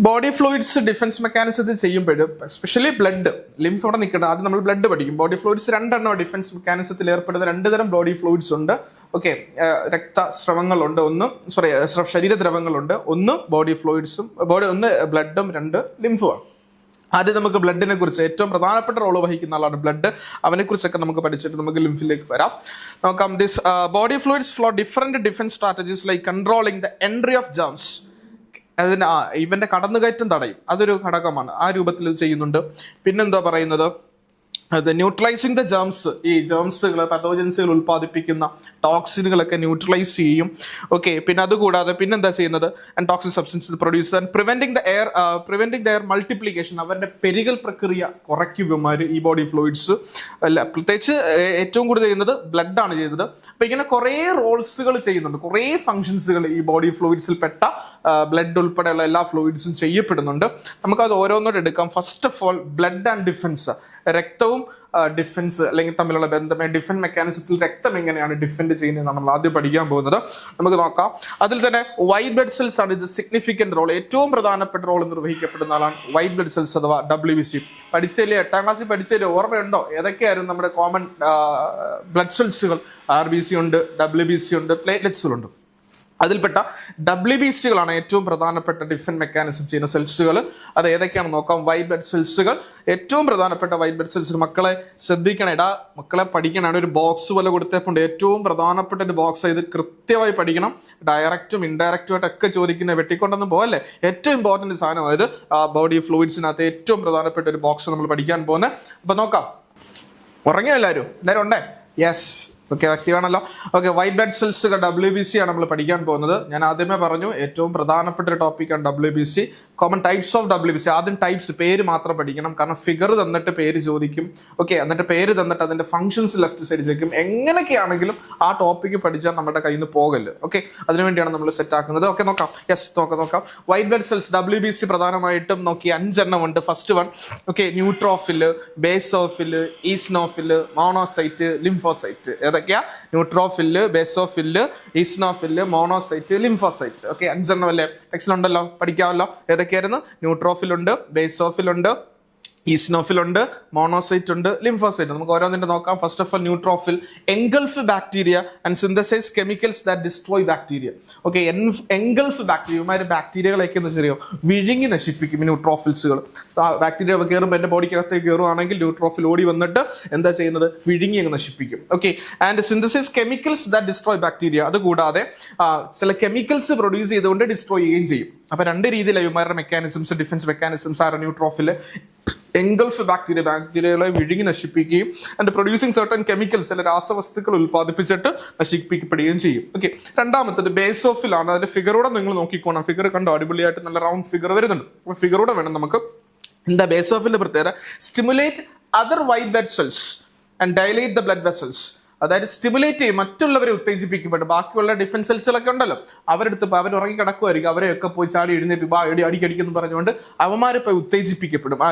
ബോഡി ഫ്ലൂയിഡ്സ് ഡിഫൻസ് മെക്കാനിസത്തിൽ ചെയ്യുമ്പോഴും എസ്പെഷ്യലി ബ്ലഡ്, ലിംഫ് ഇവിടെ നിൽക്കട്ടെ, ആദ്യം നമ്മൾ ബ്ലഡ് പഠിക്കും. ബോഡി ഫ്ലൂയിഡ്സ് രണ്ടെണ്ണം ഡിഫൻസ് മെക്കാനിസത്തിൽ ഏർപ്പെടുന്ന രണ്ട് തരം ബോഡി ഫ്ലൂയിഡ്സ് ഉണ്ട്. ഓക്കെ, രക്തസ്രവങ്ങളുണ്ട്, ശരീരദ്രവങ്ങളുണ്ട്. ഒന്ന് ബോഡി ഫ്ലൂയിഡ്സും ഒന്ന് ബ്ലഡും രണ്ട് ലിംഫുമാണ്. ആദ്യം നമുക്ക് ബ്ലഡിനെ കുറിച്ച്, ഏറ്റവും പ്രധാനപ്പെട്ട റോൾ വഹിക്കുന്ന ആളാണ് ബ്ലഡ്. അവനെ കുറിച്ചൊക്കെ നമുക്ക് പഠിച്ചിട്ട് നമുക്ക് ലിംഫിലേക്ക് വരാം. നോക്കാം. This body fluids flow different defence strategies like controlling the entry of germs. അതിന് ഇവന്റെ കടന്നുകയറ്റം തടയും, അതൊരു ഘടകമാണ്. ആ രൂപത്തിൽ ഇത് ചെയ്യുന്നുണ്ട്. പിന്നെന്താ പറയുന്നത്? അത് ന്യൂട്രലൈസിങ് ദ ജേംസ്. ഈ ജേംസുകൾ, പതോജൻസുകൾ ഉൽപ്പാദിപ്പിക്കുന്ന ടോക്സിനുകളൊക്കെ ന്യൂട്രലൈസ് ചെയ്യും. ഓക്കെ, പിന്നെ അതുകൂടാതെ പിന്നെന്താ ചെയ്യുന്നത്? And toxic substance produce and preventing the air multiplication. അവരുടെ പെരുകൽ പ്രക്രിയ കുറയ്ക്കുമാർ ഈ ബോഡി ഫ്ലൂയിഡ്സ്. അല്ല, പ്രത്യേകിച്ച് ഏറ്റവും കൂടുതൽ ചെയ്യുന്നത് ബ്ലഡ് ആണ് ചെയ്യുന്നത്. അപ്പൊ ഇങ്ങനെ കുറേ റോൾസുകൾ ചെയ്യുന്നുണ്ട്, കുറേ ഫങ്ഷൻസുകൾ ഈ ബോഡി ഫ്ലൂയിഡ്സിൽ പെട്ട ബ്ലഡ് ഉൾപ്പെടെയുള്ള എല്ലാ ഫ്ലൂയിഡ്സും ചെയ്യപ്പെടുന്നുണ്ട്. നമുക്കത് ഓരോന്നോട് എടുക്കാം. First of all blood and defence. രക്തവും ഡിഫൻസ് അല്ലെങ്കിൽ തമ്മിലുള്ള ബന്ധം, ഡിഫൻസ് മെക്കാനിസത്തിൽ രക്തം എങ്ങനെയാണ് ഡിഫെൻഡ് ചെയ്യുന്നത് നമ്മൾ ആദ്യം പഠിക്കാൻ പോകുന്നത്. നമുക്ക് നോക്കാം. അതിൽ തന്നെ വൈറ്റ് ബ്ലഡ് സെൽസ് ആണ് ഇത് സിഗ്നിഫിക്കന്റ് റോൾ, ഏറ്റവും പ്രധാനപ്പെട്ട റോൾ നിർവഹിക്കപ്പെടുന്ന ആളാണ് വൈറ്റ് ബ്ലഡ് സെൽസ് അഥവാ WBC. പഠിച്ചതിലെ 8ാം ക്ലാസ്സിൽ പഠിച്ചതിൽ ഓർമ്മയുണ്ടോ? ഏതൊക്കെയായിരുന്നു നമ്മുടെ കോമൺ ബ്ലഡ് സെൽസുകൾ? RBC ഉണ്ട്, WBC ഉണ്ട്, പ്ലേറ്റ്ലെറ്റ്സുകളുണ്ട്. അതിൽപ്പെട്ട WBCകളാണ് ഏറ്റവും പ്രധാനപ്പെട്ട ഡിഫൻസ് മെക്കാനിസം ചെയ്യുന്ന സെൽസുകൾ. അത് ഏതൊക്കെയാണ് നോക്കാം. വൈറ്റ് ബ്ലഡ് സെൽസുകൾ, ഏറ്റവും പ്രധാനപ്പെട്ട വൈറ്റ് ബ്ലഡ് സെൽസ്. മക്കളെ ശ്രദ്ധിക്കണം, മക്കളെ പഠിക്കണം. ഒരു ബോക്സ് പോലെ കൊടുത്തേപ്പുണ്ട്, ഏറ്റവും പ്രധാനപ്പെട്ട ഒരു ബോക്സ്. ഇത് കൃത്യമായി പഠിക്കണം. ഡയറക്റ്റും ഇൻഡയറക്റ്റും ആയിട്ടൊക്കെ ചോദിക്കുന്ന വെട്ടിക്കൊണ്ടൊന്നും പോകല്ലേ. ഏറ്റവും ഇമ്പോർട്ടന്റ് സാധനം, അതായത് ബോഡി ഫ്ലൂയിഡ്സിനകത്ത് ഏറ്റവും പ്രധാനപ്പെട്ട ഒരു ബോക്സ് നമ്മൾ പഠിക്കാൻ പോകുന്നത്. അപ്പൊ നോക്കാം. ഉറങ്ങിയോ എല്ലാവരും ഉണ്ടേ? യെസ്, ഓക്കെ, വ്യക്തിയാണല്ലോ. ഓക്കെ, വൈറ്റ് ബ്ലഡ് സെൽസുകൾ WBC ആണ് നമ്മൾ പഠിക്കാൻ പോകുന്നത്. ഞാൻ ആദ്യമേ പറഞ്ഞു ഏറ്റവും പ്രധാനപ്പെട്ട ഒരു ടോപ്പിക്കാണ് WBC. Common types of WBC. ആദ്യം ടൈപ്സ്, പേര് മാത്രം പഠിക്കണം. കാരണം ഫിഗർ തന്നിട്ട് പേര് ചോദിക്കും. ഓക്കെ, എന്നിട്ട് പേര് തന്നിട്ട് അതിന്റെ ഫംഗ്ഷൻസ് ലെഫ്റ്റ് സൈഡിൽ ചോദിക്കും. എങ്ങനെയൊക്കെയാണെങ്കിലും ആ ടോപ്പിക്ക് പഠിച്ചാൽ നമ്മുടെ കയ്യിൽ നിന്ന് പോകല്. ഓക്കെ, അതിനുവേണ്ടിയാണ് നമ്മൾ സെറ്റ് ആക്കുന്നത്. ഓക്കെ, നോക്കാം. യെസ്, നോക്കാം. വൈറ്റ് ബ്ലഡ് സെൽസ് WBC പ്രധാനമായിട്ടും നോക്കി 5 എണ്ണം ഉണ്ട്. First one, okay, neutrophil, basophil, eosinophil, monocyte, lymphocyte. ഏതൊക്കെയാ? Neutrophil, basophil, eosinophil, monocyte, lymphocyte. Okay, 5 എണ്ണം അല്ലേ? ടെക്സ്റ്റിലുണ്ടല്ലോ, പഠിക്കാമല്ലോ. ഏതൊക്കെയായിരുന്നു? ന്യൂട്രോഫിലുണ്ട്, ബേസോഫിലുണ്ട്, ഈസ്നോഫിലുണ്ട്, മോണോസൈറ്റ് ഉണ്ട്, ലിംഫോസൈറ്റ്. നമുക്ക് ഓരോന്നിന്റെ നോക്കാം. First of all neutrophil engulf bacteria and synthesise chemicals that destroy bacteria. Okay, engulf bacteria, ഇവന്മാര് ബാക്ടീരിയകളൊക്കെ എന്ന് വെച്ചാൽ വിഴുങ്ങി നശിപ്പിക്കും ന്യൂട്രോഫിൽസുകൾ. ബാക്ടീരിയ കയറുമ്പോൾ എന്റെ ബോഡിക്കകത്തേക്ക് കയറുവാണെങ്കിൽ ന്യൂട്രോഫിൽ ഓടി വന്നിട്ട് എന്താ ചെയ്യുന്നത്? വിഴുങ്ങി അങ്ങ് നശിപ്പിക്കും. Okay, and synthesise chemicals that destroy bacteria. അതുകൂടാതെ ചില കെമിക്കൽസ് പ്രൊഡ്യൂസ് ചെയ്തുകൊണ്ട് ഡിസ്ട്രോയ് ചെയ്യുകയും ചെയ്യും. അപ്പൊ രണ്ട് രീതിയിലാണ് ഇവന്മാരുടെ മെക്കാനിസംസ്, ഡിഫൻസ് മെക്കാനിസംസ് ആണ് ന്യൂട്രോഫിൽ. എൻഗൾഫ് ബാക്ടീരിയകളെ വിഴുങ്ങി നശിപ്പിക്കുകയും ആൻഡ് പ്രൊഡ്യൂസിങ് സർട്ടൻ കെമിക്കൽസ്, ചില രാസവസ്തുക്കൾ ഉൽപ്പാദിപ്പിച്ചിട്ട് നശിപ്പിക്കപ്പെടുകയും ചെയ്യും. ഓക്കെ, രണ്ടാമത്തത് ബേസോഫിലാണ്. അതിന്റെ ഫിഗറൂടെ നിങ്ങൾ നോക്കിക്കോണം. ഫിഗർ കണ്ടോ? അടിപൊളിയായിട്ട് നല്ല റൗണ്ട് ഫിഗർ വരുന്നുണ്ട്. അപ്പൊ ഫിഗറൂടെ വേണം നമുക്ക് എന്താ ബേസോഫിലിന്റെ പ്രത്യേകത? Stimulate other white blood cells and dilate the blood vessels. അതായത് സ്റ്റിമുലേറ്റ് ചെയ്യും, മറ്റുള്ളവരെ ഉത്തേജിപ്പിക്കപ്പെട്ടു. ബാക്കിയുള്ള ഡിഫൻസ് സെൽസുകളൊക്കെ ഉണ്ടല്ലോ, അവരെടുത്ത് അവർ ഉറങ്ങി കിടക്കുമായിരിക്കും, അവരെയൊക്കെ പോയി ചാടി എഴുന്നേറ്റ് അടിക്കടിക്കെന്ന് പറഞ്ഞുകൊണ്ട് അവന്മാരെ പോയി ഉത്തേജിപ്പിക്കപ്പെടും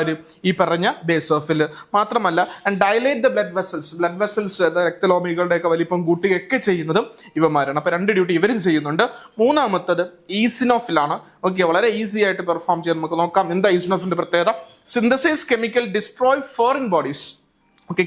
ഈ പറഞ്ഞ ബേസോഫിൽ. മാത്രമല്ല and dilate the blood vessels, blood vessels രക്തലോമികളുടെ ഒക്കെ വലിപ്പം കൂട്ടുകയൊക്കെ ചെയ്യുന്നതും ഇവന്മാരാണ്. അപ്പൊ 2 ഡ്യൂട്ടി ഇവരും ചെയ്യുന്നുണ്ട്. മൂന്നാമത്തത് ഈസിനോഫിലാണ്. ഓക്കെ, വളരെ ഈസി ആയിട്ട് പെർഫോം ചെയ്യാൻ നമുക്ക് നോക്കാം. എന്താ ഈസിനോഫിന്റെ പ്രത്യേകത? Synthesise chemical destroy foreign bodies. Okay,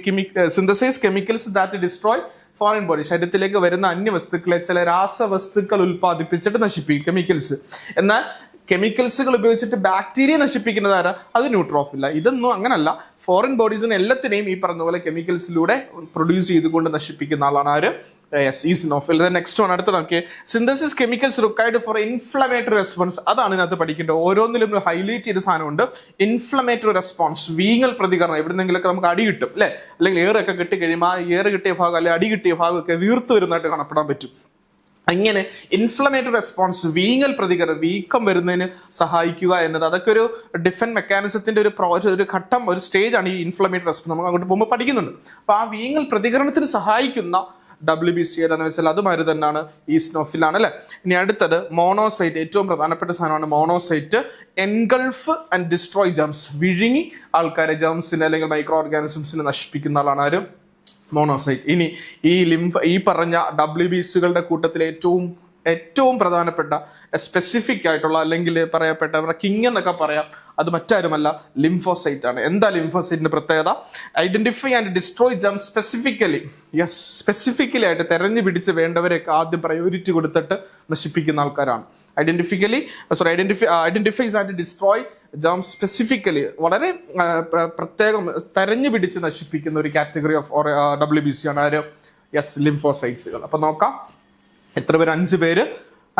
synthesise chemicals that destroy foreign body, ശരീരത്തിലേക്ക് വരുന്ന അന്യവസ്തുക്കളെ ചില രാസവസ്തുക്കൾ ഉൽപ്പാദിപ്പിച്ചിട്ട് നശിപ്പിക്കും കെമിക്കൽസ്. എന്നാൽ കെമിക്കൽസുകൾ ഉപയോഗിച്ചിട്ട് ബാക്ടീരിയ നശിപ്പിക്കുന്നത് ആരാ? അത് ന്യൂട്രോഫില്ല. ഇതൊന്നും അങ്ങനല്ല. ഫോറിൻ ബോഡീസിന് എല്ലാത്തിനെയും ഈ പറഞ്ഞ പോലെ കെമിക്കൽസിലൂടെ പ്രൊഡ്യൂസ് ചെയ്തുകൊണ്ട് നശിപ്പിക്കുന്ന ആളാണ് ആര്? ഈസിനോഫിൽ. നെക്സ്റ്റ് വൺ, അടുത്ത നോക്കിയേ. Synthesis chemicals required for inflammatory response. അതാണ് ഇതിനകത്ത് പഠിക്കേണ്ടത്. ഓരോന്നിലും ഹൈലൈറ്റ് ചെയ്ത സാധനമുണ്ട്. ഇൻഫ്ലമേറ്ററി റെസ്പോൺസ്, വീങ്ങൽ പ്രതികരണം. എവിടെന്നെങ്കിലൊക്കെ നമുക്ക് അടി കിട്ടും അല്ലെ, അല്ലെങ്കിൽ ഏറൊക്കെ കിട്ടി കഴിയുമ്പോൾ ആ ഏറ് കിട്ടിയ ഭാഗം അല്ലെ അടി കിട്ടിയ ഭാഗമൊക്കെ വീർത്ത് വരുന്നതായിട്ട് കാണപ്പെടാൻ പറ്റും. അങ്ങനെ ഇൻഫ്ലമേറ്ററി റെസ്പോൺസ്, വീങ്ങൽ പ്രതികരണം, വീക്കം വരുന്നതിന് സഹായിക്കുക എന്നത് അതൊക്കെ ഒരു ഡിഫൻസ് മെക്കാനിസത്തിന്റെ ഒരു ഘട്ടം, ഒരു സ്റ്റേജ് ആണ് ഈ ഇൻഫ്ലമേറ്ററി റെസ്പോൺസ്. നമുക്ക് അങ്ങോട്ട് പോകുമ്പോൾ പഠിക്കുന്നുണ്ട്. അപ്പൊ ആ വീങ്ങൽ പ്രതികരണത്തിന് സഹായിക്കുന്ന WBC ഏതാണെന്ന് വെച്ചാൽ അതുമാതിരി തന്നെയാണ് ഈസിനോഫിലാണ് അല്ലെ. ഇനി അടുത്തത് മോണോസൈറ്റ്, ഏറ്റവും പ്രധാനപ്പെട്ട സാധനമാണ് monocyte. Engulf and destroy gems, വിഴുങ്ങി ആൾക്കാരെ, ജംസിനെ അല്ലെങ്കിൽ മൈക്രോ ഓർഗാനിസംസിനെ നശിപ്പിക്കുന്ന ആളാണ് ആരും? മോണോസൈറ്റ്. ഇനി ഈ പറഞ്ഞ WBCകളുടെ കൂട്ടത്തിൽ ഏറ്റവും പ്രധാനപ്പെട്ട സ്പെസിഫിക് ആയിട്ടുള്ള അല്ലെങ്കിൽ പറയപ്പെട്ട കിങ് എന്നൊക്കെ പറയാം, അത് മറ്റാരുമല്ല ലിംഫോസൈറ്റ് ആണ്. എന്താ ലിംഫോസൈറ്റിന്റെ പ്രത്യേകത? Identify and destroy gems specifically. Yes, specifically ആയിട്ട് തെരഞ്ഞു പിടിച്ച് വേണ്ടവരെയൊക്കെ ആദ്യം പ്രയോറിറ്റി കൊടുത്തിട്ട് നശിപ്പിക്കുന്ന ആൾക്കാരാണ്. Identifies and destroy gems specifically, വളരെ പ്രത്യേകം തെരഞ്ഞു പിടിച്ച് നശിപ്പിക്കുന്ന ഒരു കാറ്റഗറി ഓഫ് WBC ആണ് ആര്? യെസ്, ലിംഫോസൈറ്റ്സുകൾ. അപ്പൊ നോക്കാം എത്ര പേര്? 5 പേര്.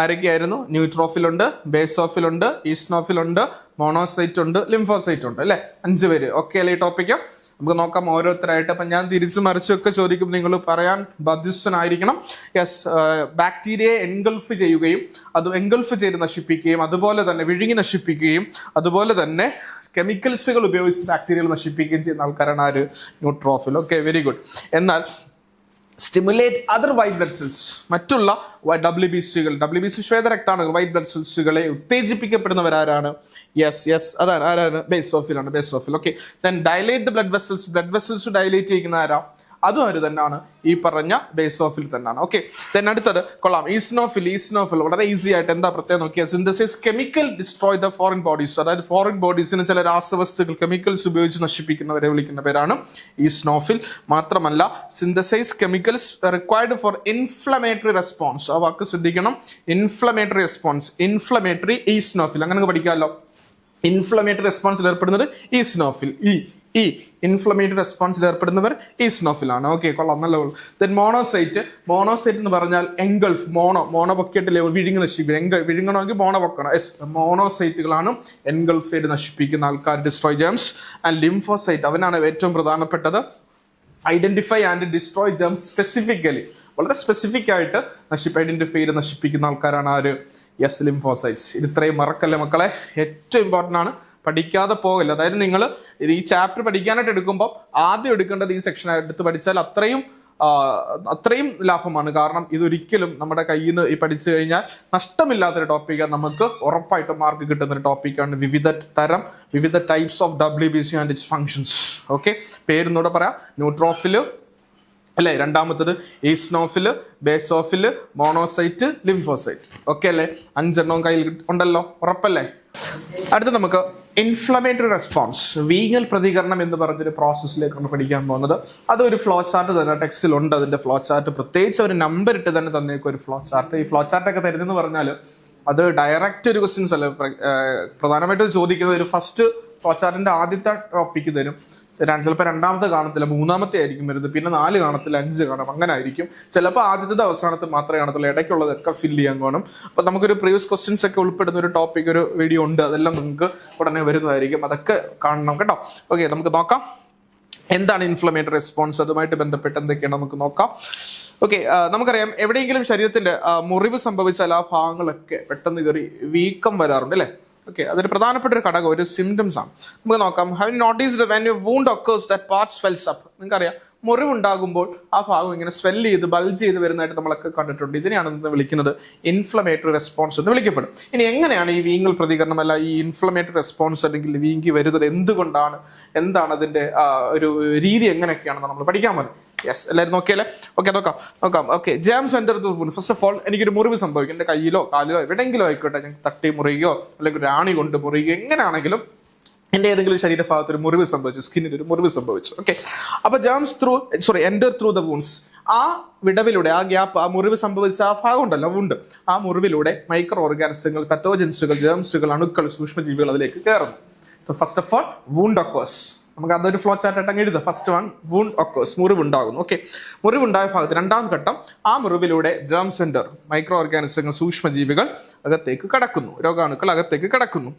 ആരൊക്കെയായിരുന്നു? ന്യൂട്രോഫിലുണ്ട്, ബേസോഫിലുണ്ട്, ഈസ്നോഫിലുണ്ട്, മോണോസൈറ്റ് ഉണ്ട്, ലിംഫോസൈറ്റ് ഉണ്ട് അല്ലെ. 5 പേര്. ഓക്കെ അല്ലേ ഈ ടോപ്പിക്ക്? നമുക്ക് നോക്കാം ഓരോരുത്തരായിട്ട്. അപ്പൊ ഞാൻ തിരിച്ചു മറിച്ചൊക്കെ ചോദിക്കും, നിങ്ങൾ പറയാൻ ബാധ്യസ്ഥനായിരിക്കണം. യെസ്, ബാക്ടീരിയയെ എൻഗൾഫ് ചെയ്യുകയും അത് എൻഗൾഫ് ചെയ്ത് നശിപ്പിക്കുകയും അതുപോലെ തന്നെ വിഴുങ്ങി നശിപ്പിക്കുകയും അതുപോലെ തന്നെ കെമിക്കൽസുകൾ ഉപയോഗിച്ച് ബാക്ടീരിയകൾ നശിപ്പിക്കുകയും ചെയ്യുന്ന ആൾക്കാരാണ് ആര്? ന്യൂട്രോഫിൽ. Okay, very good. എന്നാൽ stimulate other white blood cells, മറ്റുള്ള WBC ശ്വേതരക്താണ് വൈറ്റ് ബ്ലഡ് സെൽസുകളെ ഉത്തേജിപ്പിക്കപ്പെടുന്നവരാരാണ്? യെസ് അതാണ് ആരാണ്? Basophil. Okay, then dilate the blood vessels dilate ചെയ്യുന്ന ആരാ? അതും ആര് തന്നെയാണ്? ഈ പറഞ്ഞ ബേസോഫിൽ തന്നെയാണ്. ഓക്കെ, ദെൻ അടുത്തത് കൊള്ളാം, ഈസിനോഫിൽ. വളരെ ഈസി ആയിട്ട് എന്താ പ്രത്യേകം നോക്കിയാൽ, synthesis chemical destroy the foreign bodies. അതായത് ഫോറിൻ ബോഡീസിന് ചില രാസവസ്തുക്കൾ കെമിക്കൽസ് ഉപയോഗിച്ച് നശിപ്പിക്കുന്നവരെ വിളിക്കുന്ന പേരാണ് ഈസിനോഫിൽ. മാത്രമല്ല synthesise chemicals required for inflammatory response. ആ വാക്ക് ശ്രദ്ധിക്കണം, ഇൻഫ്ലമേറ്ററി റെസ്പോൺസ്, ഇൻഫ്ലമേറ്ററി ഈസിനോഫിൽ. അങ്ങനെ പഠിക്കാമല്ലോ. ഇൻഫ്ലമേറ്ററി റെസ്പോൺസിൽ ഏർപ്പെടുന്നത് ഈസിനോഫിൽ. ഇൻഫ്ലമേറ്ററി റെസ്പോൺസിൽ ഏർപ്പെടുന്നവർ ഈസിനോഫിലാണ്. ഓക്കെ, കൊള്ളാം, നല്ല. ദെൻ മോണോസൈറ്റ് എന്ന് പറഞ്ഞാൽ എൻഗൾഫ്, മോണോ പൊക്കറ്റിലെ വിഴുങ്ങി നശിപ്പിക്കും. വിഴുങ്ങണമെങ്കിൽ മോണോ പൊക്കണം. യെസ്, മോണോസൈറ്റുകളാണ് എൻഗൾഫ് ചെയ്ത് നശിപ്പിക്കുന്ന ആൾക്കാർ, ഡിസ്ട്രോയ് ജംസ്. ആൻഡ് ലിംഫോസൈറ്റ്, അവനാണ് ഏറ്റവും പ്രധാനപ്പെട്ടത്. Identify and destroy gems specifically, വളരെ സ്പെസിഫിക് ആയിട്ട് ഐഡന്റിഫൈ ചെയ്ത് നശിപ്പിക്കുന്ന ആൾക്കാരാണ് ആര്? Yes, lymphocytes. ഇത് ഇത്രയും മറക്കല്ലേ മക്കളെ, ഏറ്റവും ഇമ്പോർട്ടൻ്റ് ആണ്, പഠിക്കാതെ പോകില്ല. അതായത് നിങ്ങൾ ഈ ചാപ്റ്റർ പഠിക്കാനായിട്ട് എടുക്കുമ്പോൾ ആദ്യം എടുക്കേണ്ടത് ഈ സെക്ഷൻ എടുത്ത് പഠിച്ചാൽ അത്രയും ലാഭമാണ്. കാരണം ഇതൊരിക്കലും നമ്മുടെ കയ്യിൽ നിന്ന് ഈ പഠിച്ചു കഴിഞ്ഞാൽ നഷ്ടമില്ലാത്തൊരു ടോപ്പിക്കാണ്, നമുക്ക് ഉറപ്പായിട്ടും മാർക്ക് കിട്ടുന്ന ഒരു ടോപ്പിക്കാണ്. വിവിധ types of WBC and its functions. Okay, പേരൊന്നുകൂടെ പറയാം. ന്യൂട്രോഫില് അല്ലെ, രണ്ടാമത്തത് eosinophil, basophil, monocyte, lymphocyte. Okay അല്ലേ? 5 എണ്ണവും കയ്യിൽ ഉണ്ടല്ലോ, ഉറപ്പല്ലേ? അടുത്ത നമുക്ക് ഇൻഫ്ലമേറ്ററി റെസ്പോൺസ്, വീങ്ങൽ പ്രതികരണം എന്ന് പറഞ്ഞൊരു പ്രോസസ്സിലേക്കാണ് പഠിക്കാൻ പോകുന്നത്. അതൊരു ഫ്ലോ ചാർട്ട് തന്നെ ടെക്സ്റ്റിലുണ്ട്. അതിന്റെ ഫ്ലോ ചാർട്ട് പ്രത്യേകിച്ച് ഒരു നമ്പർ ഇട്ട് തന്നെ തന്നേക്കും ഒരു ഫ്ലോ ചാർട്ട്. ഈ ഫ്ലോ ചാർട്ടൊക്കെ തരുന്നതെന്ന് പറഞ്ഞാൽ അത് ഡയറക്റ്റ് ഒരു ക്വസ്റ്റ്യൻസ് അല്ല. പ്രധാനമായിട്ടും ചോദിക്കുന്നത് ഒരു ഫസ്റ്റ് ഫ്ലോ ചാർട്ടിന്റെ ആദ്യത്തെ ടോപ്പിക്ക് തരും, ചിലപ്പോൾ രണ്ടാമത്തെ കാണത്തില്ല, മൂന്നാമത്തെ ആയിരിക്കും വരുന്നത്, പിന്നെ 4 കാണത്തില്ല, 5 കാണും, അങ്ങനെ ആയിരിക്കും. ചിലപ്പോൾ ആദ്യത്തെ അവസാനത്ത് മാത്രമേ കാണത്തുള്ളൂ, ഇടയ്ക്കുള്ളതൊക്കെ ഫില്ല് ചെയ്യാൻ കാണും. അപ്പോൾ നമുക്കൊരു പ്രീവിയസ് ക്വസ്റ്റ്യൻസ് ഒക്കെ ഉൾപ്പെടുന്ന ഒരു ടോപ്പിക്, ഒരു വീഡിയോ ഉണ്ട്, അതെല്ലാം നിങ്ങൾക്ക് ഉടനെ വരുന്നതായിരിക്കും, അതൊക്കെ കാണണം കേട്ടോ. ഓക്കെ, നമുക്ക് നോക്കാം എന്താണ് ഇൻഫ്ലമേറ്ററി റെസ്പോൺസ്, അതുമായിട്ട് ബന്ധപ്പെട്ട് എന്തൊക്കെയാണ് നമുക്ക് നോക്കാം. ഓക്കെ, നമുക്കറിയാം എവിടെയെങ്കിലും ശരീരത്തിന്റെ മുറിവ് സംഭവിച്ചാൽ ആ ഭാഗങ്ങളൊക്കെ പെട്ടെന്ന് കയറി വീക്കം വരാറുണ്ട് അല്ലേ. ഓക്കെ, അതൊരു പ്രധാനപ്പെട്ട ഒരു ഘടകം, ഒരു സിംറ്റംസ് ആണ്. നമുക്ക് നോക്കാം. Have you noticed when you wound occurs that part swells up. നിങ്ങൾക്കറിയാം, മുറിവുണ്ടാകുമ്പോൾ ആ ഭാഗം ഇങ്ങനെ സ്വെല്ല് ചെയ്ത് ബൾജ് ചെയ്ത് വരുന്നതായിട്ട് നമ്മളൊക്കെ കണ്ടിട്ടുണ്ട്. ഇതിനെയാണ് ഇന്ന് വിളിക്കുന്നത് ഇൻഫ്ലമേറ്ററി റെസ്പോൺസ് എന്ന് വിളിക്കപ്പെടും. ഇനി എങ്ങനെയാണ് ഈ വീങ്ങൽ പ്രതികരണം അല്ല ഈ ഇൻഫ്ലമേറ്ററി റെസ്പോൺസ് അല്ലെങ്കിൽ വീങ്ങി വരുന്നത് എന്തുകൊണ്ടാണ്, എന്താണ് അതിന്റെ ഒരു രീതി എങ്ങനെയൊക്കെയാണെന്ന് നമ്മൾ പഠിക്കാൻ മതി. യെസ്, എല്ലാവരും നോക്കിയാലേ? ഓക്കെ, നോക്കാം. Okay, germs enter the wound. First of all എനിക്കൊരു മുറിവ് സംഭവിക്കും, എൻ്റെ കയ്യിലോ കാലിലോ എവിടെയെങ്കിലും ആയിക്കോട്ടെ, ഞാൻ തട്ടി മുറിയുകയോ അല്ലെങ്കിൽ ഒരു ആണി കൊണ്ട് മുറിയുകയോ എങ്ങനെയാണെങ്കിലും എൻ്റെ ഏതെങ്കിലും ശരീരഭാഗത്ത് ഒരു മുറിവ് സംഭവിച്ചു, സ്കിന്നിൽ ഒരു മുറിവ് സംഭവിച്ചു. ഓക്കെ, അപ്പൊ എൻ്റർ ത്രൂ ദ വൂൺസ്. ആ വിടവിലൂടെ, ആ ഗ്യാപ്പ്, ആ മുറിവ് സംഭവിച്ച ആ ഭാഗം ഉണ്ടല്ലോ, വൂണ്ട്, ആ മുറിവിലൂടെ മൈക്രോ ഓർഗാനിസങ്ങൾ, പത്തോജൻസുകൾ, ജേംസുകൾ, അണുക്കൾ, സൂക്ഷ്മജീവികൾ അതിലേക്ക് കയറുന്നു. First of all wound occurs. നമുക്ക് അതൊരു ഫ്ലോ ചാർട്ട് ആയിട്ട് എഴുതാം. ഫസ്റ്റ് വൺ, വൂണ്ട് ഒക്കേഴ്സ്, മുറിവുണ്ടാകുന്നു. ഓക്കെ, മുറിവുണ്ടായ ഭാഗത്ത് രണ്ടാം ഘട്ടം, ആ മുറിവിലൂടെ ജേം സെന്റർ, മൈക്രോ ഓർഗാനിസങ്ങൾ, സൂക്ഷ്മജീവികൾ അകത്തേക്ക് കടക്കുന്നു, രോഗാണുക്കൾ അകത്തേക്ക് കടക്കുന്നു.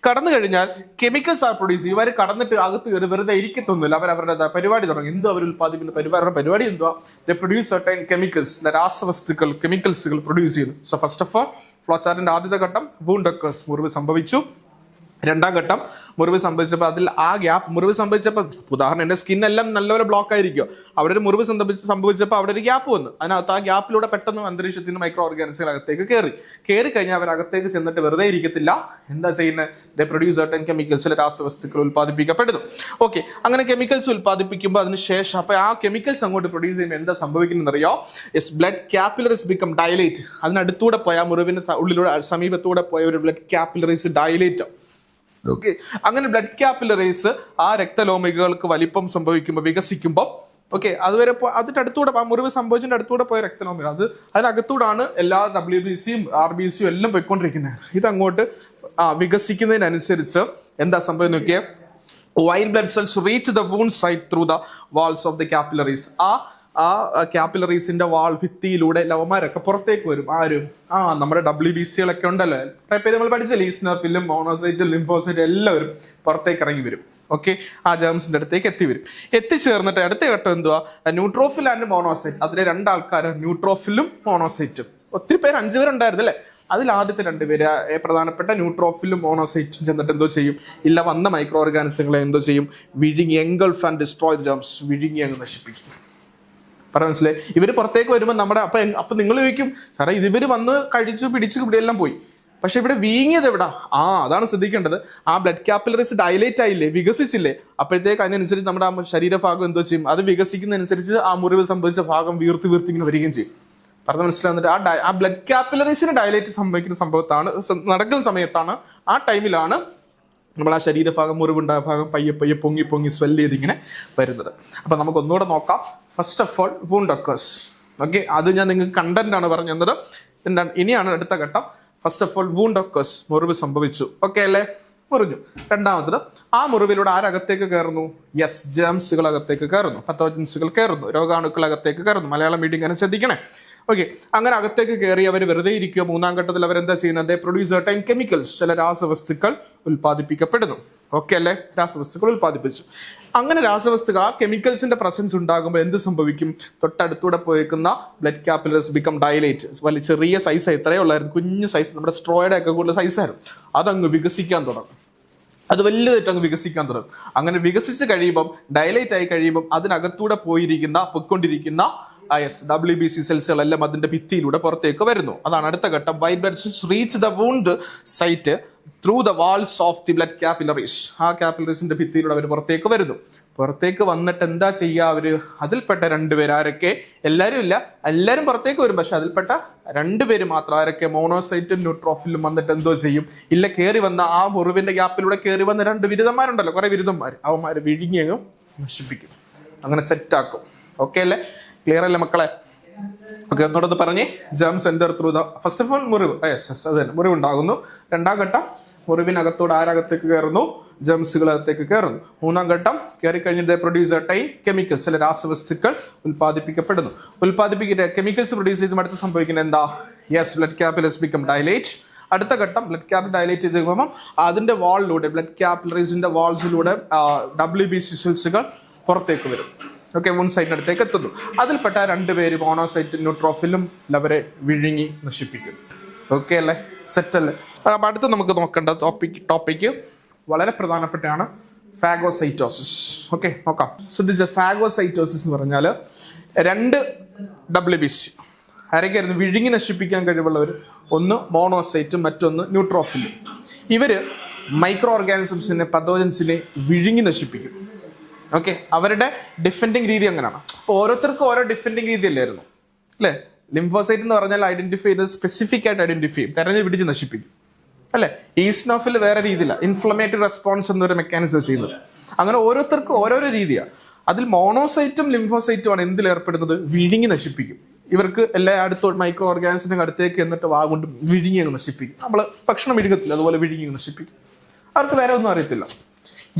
കടന്നു കഴിഞ്ഞാൽ കെമിക്കൽസ് ആർ പ്രൊഡ്യൂസ്. ഇവർ കടന്നിട്ട് അകത്ത് കയറി വെറുതെ ഇരിക്കത്തൊന്നുമില്ല, അവരുടെ പരിപാടി തുടങ്ങി. എന്തോ അവർ ഉത്പാദിപ്പിക്കുന്ന പരിപാടി എന്തുവാ? ദേ പ്രൊഡ്യൂസ് സർട്ടൻ കെമിക്കൽസ്, രാസവസ്തുക്കൾ, കെമിക്കൽസുകൾ പ്രൊഡ്യൂസ് ചെയ്യുന്നു. So first of all flow ചാർട്ടിന്റെ ആദ്യത്തെ ഘട്ടം വൂണ്ട് ഒക്കേഴ്സ്, മുറിവ് സംഭവിച്ചു. രണ്ടാം ഘട്ടം, മുറിവ് സംഭവിച്ചപ്പോൾ അതിൽ ആ ഗ്യാപ്പ്, മുറിവ് സംഭവിച്ചപ്പോൾ ഉദാഹരണം എൻ്റെ സ്കിന്നെല്ലാം നല്ലപോലെ ബ്ലോക്ക് ആയിരിക്കും, അവിടെ ഒരു മുറിവ് സംഭവിച്ചപ്പോൾ അവിടെ ഒരു ഗ്യാപ്പ് വന്നു. അതിനകത്ത് ആ ഗ്യാപ്പിലൂടെ പെട്ടെന്ന് അന്തരീക്ഷത്തിന് മൈക്രോ ഓർഗാനിസങ്ങൾ അകത്തേക്ക് കയറി കഴിഞ്ഞാൽ അവർ അകത്തേക്ക് ചെന്നിട്ട് വെറുതെ ഇരിക്കത്തില്ല. എന്താ ചെയ്യുന്നത്? ദേ പ്രൊഡ്യൂസ് സർട്ടൻ കെമിക്കൽസ്, ചില രാസവസ്തുക്കൾ ഉത്പാദിപ്പിക്കപ്പെടുന്നു. ഓക്കെ, അങ്ങനെ കെമിക്കൽസ് ഉത്പാദിപ്പിക്കുമ്പോൾ അതിന് ശേഷം അപ്പൊ ആ കെമിക്കൽസ് അങ്ങോട്ട് പ്രൊഡ്യൂസ് ചെയ്യുമ്പോൾ എന്താ സംഭവിക്കുന്നത് അറിയോ? Blood capillaries become dilate. അതിനടുത്തൂടെ പോയ, ആ മുറിവിന് ഉള്ളിലൂടെ സമീപത്തൂടെ പോയ ഒരു ബ്ലഡ് കാപ്പിലറീസ് ഡയലേറ്റ്. ഓക്കെ, അങ്ങനെ ബ്ലഡ് കാപ്പിലറീസ് ആ രക്തലോമികൾക്ക് വലിപ്പം സംഭവിക്കുമ്പോൾ, വികസിക്കുമ്പോൾ, ഓക്കെ, അതുവരെ അതിന്റെ അടുത്തൂടെ, ആ മുറിവ് സംഭവിച്ചതിന്റെ അടുത്തൂടെ പോയ രക്തലോമികൾ, അതിനകത്തൂടാണ് എല്ലാ WBCയും RBCയും എല്ലാം പോയിക്കൊണ്ടിരിക്കുന്നത്. ഇതങ്ങോട്ട് വികസിക്കുന്നതിനനുസരിച്ച് എന്താ സംഭവം നോക്കിയേ? White blood cells reach the wound site through the walls of the capillaries. ആ കാപ്പിലറീസിന്റെ വാൾ ഭിത്തിയിലൂടെ ലവന്മാരൊക്കെ പുറത്തേക്ക് വരും. ആരും? നമ്മുടെ WBCകളൊക്കെ ഉണ്ടല്ലോ, നമ്മൾ പഠിച്ചില്ലേ, ഈസ്നോഫിലും മോണോസൈറ്റും ലിംഫോസൈറ്റും എല്ലാവരും പുറത്തേക്ക് ഇറങ്ങി വരും. ഓക്കെ, ആ ജേംസിന്റെ അടുത്തേക്ക് എത്തിച്ചേർന്നിട്ട് അടുത്ത ഘട്ടം എന്തുവാ? Neutrophil and monocyte. അതിലെ രണ്ടാൾക്കാർ, ന്യൂട്രോഫിലും മോണോസൈറ്റും. ഒത്തിരി പേര്, 5 പേരുണ്ടായിരുന്നു അല്ലേ? അതിൽ ആദ്യത്തെ 2 പേര് പ്രധാനപ്പെട്ട ന്യൂട്രോഫിലും മോണോസൈറ്റും ചെന്നിട്ട് എന്തോ ചെയ്യും? ഇല്ല വന്ന മൈക്രോ ഓർഗാനിസങ്ങളെ എന്തോ ചെയ്യും? വിഴുങ്ങി, എൻഗൾഫ് ആൻഡ് ഡിസ്ട്രോയ് ജേംസ്, വിഴുങ്ങി അങ്ങ് നശിപ്പിക്കും. പറയാൻ മനസ്സിലായി? ഇവര് പുറത്തേക്ക് വരുമ്പോൾ നമ്മുടെ അപ്പൊ നിങ്ങൾ ചോദിക്കും, സാറേ ഇവര് വന്ന് കഴിച്ചു പിടിച്ചു ഇവിടെയെല്ലാം പോയി, പക്ഷെ ഇവിടെ വീങ്ങിയത് എവിടാ? അതാണ് ശ്രദ്ധിക്കേണ്ടത്. ആ ബ്ലഡ് കാപ്പിലറീസ് ഡയലേറ്റ് ആയില്ലേ, വികസിച്ചില്ലേ? അപ്പോഴത്തേക്ക് അതിനനുസരിച്ച് നമ്മുടെ ആ ശരീരഭാഗം എന്തോ ചെയ്യും? അത് വികസിക്കുന്നതനുസരിച്ച് ആ മുറിവ് സംഭവിച്ച ഭാഗം വീർത്ത് ഇങ്ങനെ വരികയും ചെയ്യും. പറഞ്ഞ മനസ്സിലാവുന്നിട്ട് ആ ബ്ലഡ് കാപ്പിലറീസിന് ഡയലേറ്റ് സംഭവിക്കുന്ന നടക്കുന്ന സമയത്താണ്, ആ ടൈമിലാണ് നമ്മൾ ആ ശരീരഭാഗം, മുറിവുണ്ടായ ഭാഗം പയ്യെ പൊങ്ങി സ്വെല്ല് ചെയ്ത് ഇങ്ങനെ വരുന്നത്. അപ്പൊ നമുക്ക് ഒന്നുകൂടെ നോക്കാം. First of all wound occurs. Okay, അത് ഞാൻ നിങ്ങൾക്ക് കണ്ടന്റ് ആണ് പറഞ്ഞു തന്നത്. ഇനിയാണ് അടുത്ത ഘട്ടം. First of all wound occurs, മുറിവ് സംഭവിച്ചു. ഓക്കെ അല്ലേ? മുറിഞ്ഞു. രണ്ടാമത്തത്, ആ മുറിവിലൂടെ ആരകത്തേക്ക് കയറുന്നു? യെസ്, ജേംസുകൾ അകത്തേക്ക് കയറുന്നു, പത്തോജൻസുകൾ കയറുന്നു, രോഗാണുക്കൾ അകത്തേക്ക് കയറുന്നു. മലയാളം മീഡിയം അങ്ങനെ ശ്രദ്ധിക്കണേ. ഓക്കെ, അങ്ങനെ അകത്തേക്ക് കയറി അവർ വെറുതെ ഇരിക്കുക. മൂന്നാം ഘട്ടത്തിൽ അവരെന്താ ചെയ്യുന്നത്? പ്രൊഡ്യൂസ് സർട്ടൻ കെമിക്കൽസ്, ചില രാസവസ്തുക്കൾ ഉൽപ്പാദിപ്പിക്കപ്പെടുന്നു. ഓക്കെ അല്ലേ? രാസവസ്തുക്കൾ ഉൽപ്പാദിപ്പിച്ചു. അങ്ങനെ രാസവസ്തുക്കൾ, ആ കെമിക്കൽസിന്റെ പ്രസൻസ് ഉണ്ടാകുമ്പോൾ എന്ത് സംഭവിക്കും? തൊട്ടടുത്തൂടെ പോയേക്കുന്ന ബ്ലഡ് കാപ്പിലറീസ് ബിക്കം ഡയലേറ്റ്. വലിയ ചെറിയ സൈസ്, ഇത്രയേ ഉള്ളായിരുന്നു, കുഞ്ഞു സൈസ്, നമ്മുടെ സ്ട്രോയുടെ ഒക്കെ കൂടുതൽ സൈസായിരുന്നു. അതങ്ങ് വികസിക്കാൻ തുടങ്ങും. അത് വലുതായിട്ട് അങ്ങ് വികസിക്കാൻ തുടങ്ങും. അങ്ങനെ വികസിച്ച് കഴിയുമ്പം, ഡയലേറ്റ് ആയി കഴിയുമ്പം, അതിനകത്തൂടെ പൊയ്ക്കൊണ്ടിരിക്കുന്ന WBC സെൽസുകളെല്ലാം അതിന്റെ ഭിത്തിയിലൂടെ പുറത്തേക്ക് വരുന്നു. അതാണ് അടുത്ത ഘട്ടം. White blood cells reach the wound site through the walls of the blood capillaries. ആ കാപ്പിലറീസിന്റെ ഭിത്തിയിലൂടെ അവർ പുറത്തേക്ക് വരുന്നു. പുറത്തേക്ക് വന്നിട്ട് എന്താ ചെയ്യുക? അവര് അതിൽപ്പെട്ട 2 പേര്, ആരൊക്കെ? എല്ലാവരും ഇല്ല, എല്ലാവരും പുറത്തേക്ക് വരും, പക്ഷെ അതിൽപ്പെട്ട 2 പേര് മാത്രം. ആരൊക്കെ? മോണോസൈറ്റും ന്യൂട്രോഫിലും വന്നിട്ട് എന്തോ ചെയ്യും? ഇല്ല, കയറി വന്ന ആ മുറിവിന്റെ ഗ്യാപ്പിലൂടെ കയറി വന്ന 2 ബിരുദന്മാരുണ്ടല്ലോ, കുറെ ബിരുദന്മാർ, അവന്മാര് വിഴുങ്ങിയങ്ങും നശിപ്പിക്കും, അങ്ങനെ സെറ്റാക്കും. ഓക്കെ അല്ലേ? ക്ലിയർ അല്ലേ മക്കളെ? ഓക്കെ, ഒന്നോടൊന്ന് പറഞ്ഞേ. Germs enter through the, first of all മുറിവ്, അത് തന്നെ, മുറിവുണ്ടാകുന്നു. രണ്ടാം ഘട്ടം, മുറിവിനകത്തോട് ആരകത്തേക്ക് കയറുന്നു? ജേംസുകൾ അകത്തേക്ക് കയറുന്നു. മൂന്നാം ഘട്ടം, കയറി കഴിഞ്ഞത് പ്രൊഡ്യൂസ് സർട്ടൻ കെമിക്കൽസ്, ചില രാസവസ്തുക്കൾ ഉൽപ്പാദിപ്പിക്കപ്പെടുന്നു. കെമിക്കൽസ് പ്രൊഡ്യൂസ് ചെയ്യുമ്പോൾ അടുത്ത് സംഭവിക്കുന്നത് എന്താ? Yes, blood capillaries become dilate. അടുത്ത ഘട്ടം, ബ്ലഡ് ക്യാപ്പ് ഡയലേറ്റ് ചെയ്ത് കഴിയുമ്പോൾ അതിന്റെ വാളിലൂടെ, ബ്ലഡ് കാപ്പിലറീസിന്റെ വാൾസിലൂടെ WBC സെൽസുകൾ പുറത്തേക്ക് വരും. ഓക്കെ, വൂണ്ട് സൈറ്റിനടുത്തേക്ക് എത്തുന്നു. അതിൽപ്പെട്ട 2 പേര് മോണോസൈറ്റ് ന്യൂട്രോഫിലും അവരെ വിഴുങ്ങി നശിപ്പിക്കും. ഓക്കെ അല്ലേ, സെറ്റ് അല്ലേ? അപ്പം അടുത്ത് നമുക്ക് നോക്കേണ്ട ടോപ്പിക്ക് വളരെ പ്രധാനപ്പെട്ടാണ് ഫാഗോസൈറ്റോസിസ്. ഓക്കെ, നോക്കാം. സോ ദിസ് ഫാഗോസൈറ്റോസിസ് എന്ന് പറഞ്ഞാൽ 2 WBC ആരൊക്കെയായിരുന്നു വിഴുങ്ങി നശിപ്പിക്കാൻ കഴിവുള്ളവർ? ഒന്ന് മോണോസൈറ്റും മറ്റൊന്ന് ന്യൂട്രോഫിലും. ഇവര് മൈക്രോ ഓർഗാനിസംസിനെ, പതോജൻസിനെ വിഴുങ്ങി നശിപ്പിക്കും. ഓക്കെ, അവരുടെ ഡിഫെൻഡിങ് രീതി അങ്ങനെയാണ്. അപ്പോൾ ഓരോരുത്തർക്കും ഓരോ ഡിഫെൻഡിങ് രീതി അല്ലായിരുന്നു അല്ലേ? ലിംഫോസൈറ്റ് എന്ന് പറഞ്ഞാൽ ഐഡന്റിഫൈ ചെയ്ത് സ്പെസിഫിക് ആയിട്ട് ഐഡന്റിഫൈ ചെയ്യും, തെരഞ്ഞു പിടിച്ച് നശിപ്പിക്കും അല്ലെ? ഈസ്നോഫിൽ വേറെ രീതിയില്ല, ഇൻഫ്ലമേറ്ററി റെസ്പോൺസ് എന്നൊരു മെക്കാനിസം ചെയ്യുന്നത്. അങ്ങനെ ഓരോരുത്തർക്കും ഓരോരോ രീതിയാണ്. അതിൽ മോണോസൈറ്റും ലിംഫോസൈറ്റും ആണ് എന്തിൽ ഏർപ്പെടുന്നത്? വിഴുങ്ങി നശിപ്പിക്കും. ഇവർക്ക് എല്ലാ മൈക്രോ ഓർഗാനിസത്തിന്റെ അടുത്തേക്ക് എന്നിട്ട് വാഗൊണ്ട് വിഴുങ്ങി നശിപ്പിക്കും. നമ്മൾ ഭക്ഷണം വിഴുങ്ങത്തില്ല, അതുപോലെ വിഴുങ്ങി നശിപ്പിക്കും. അവർക്ക് വേറെ ഒന്നും അറിയത്തില്ല.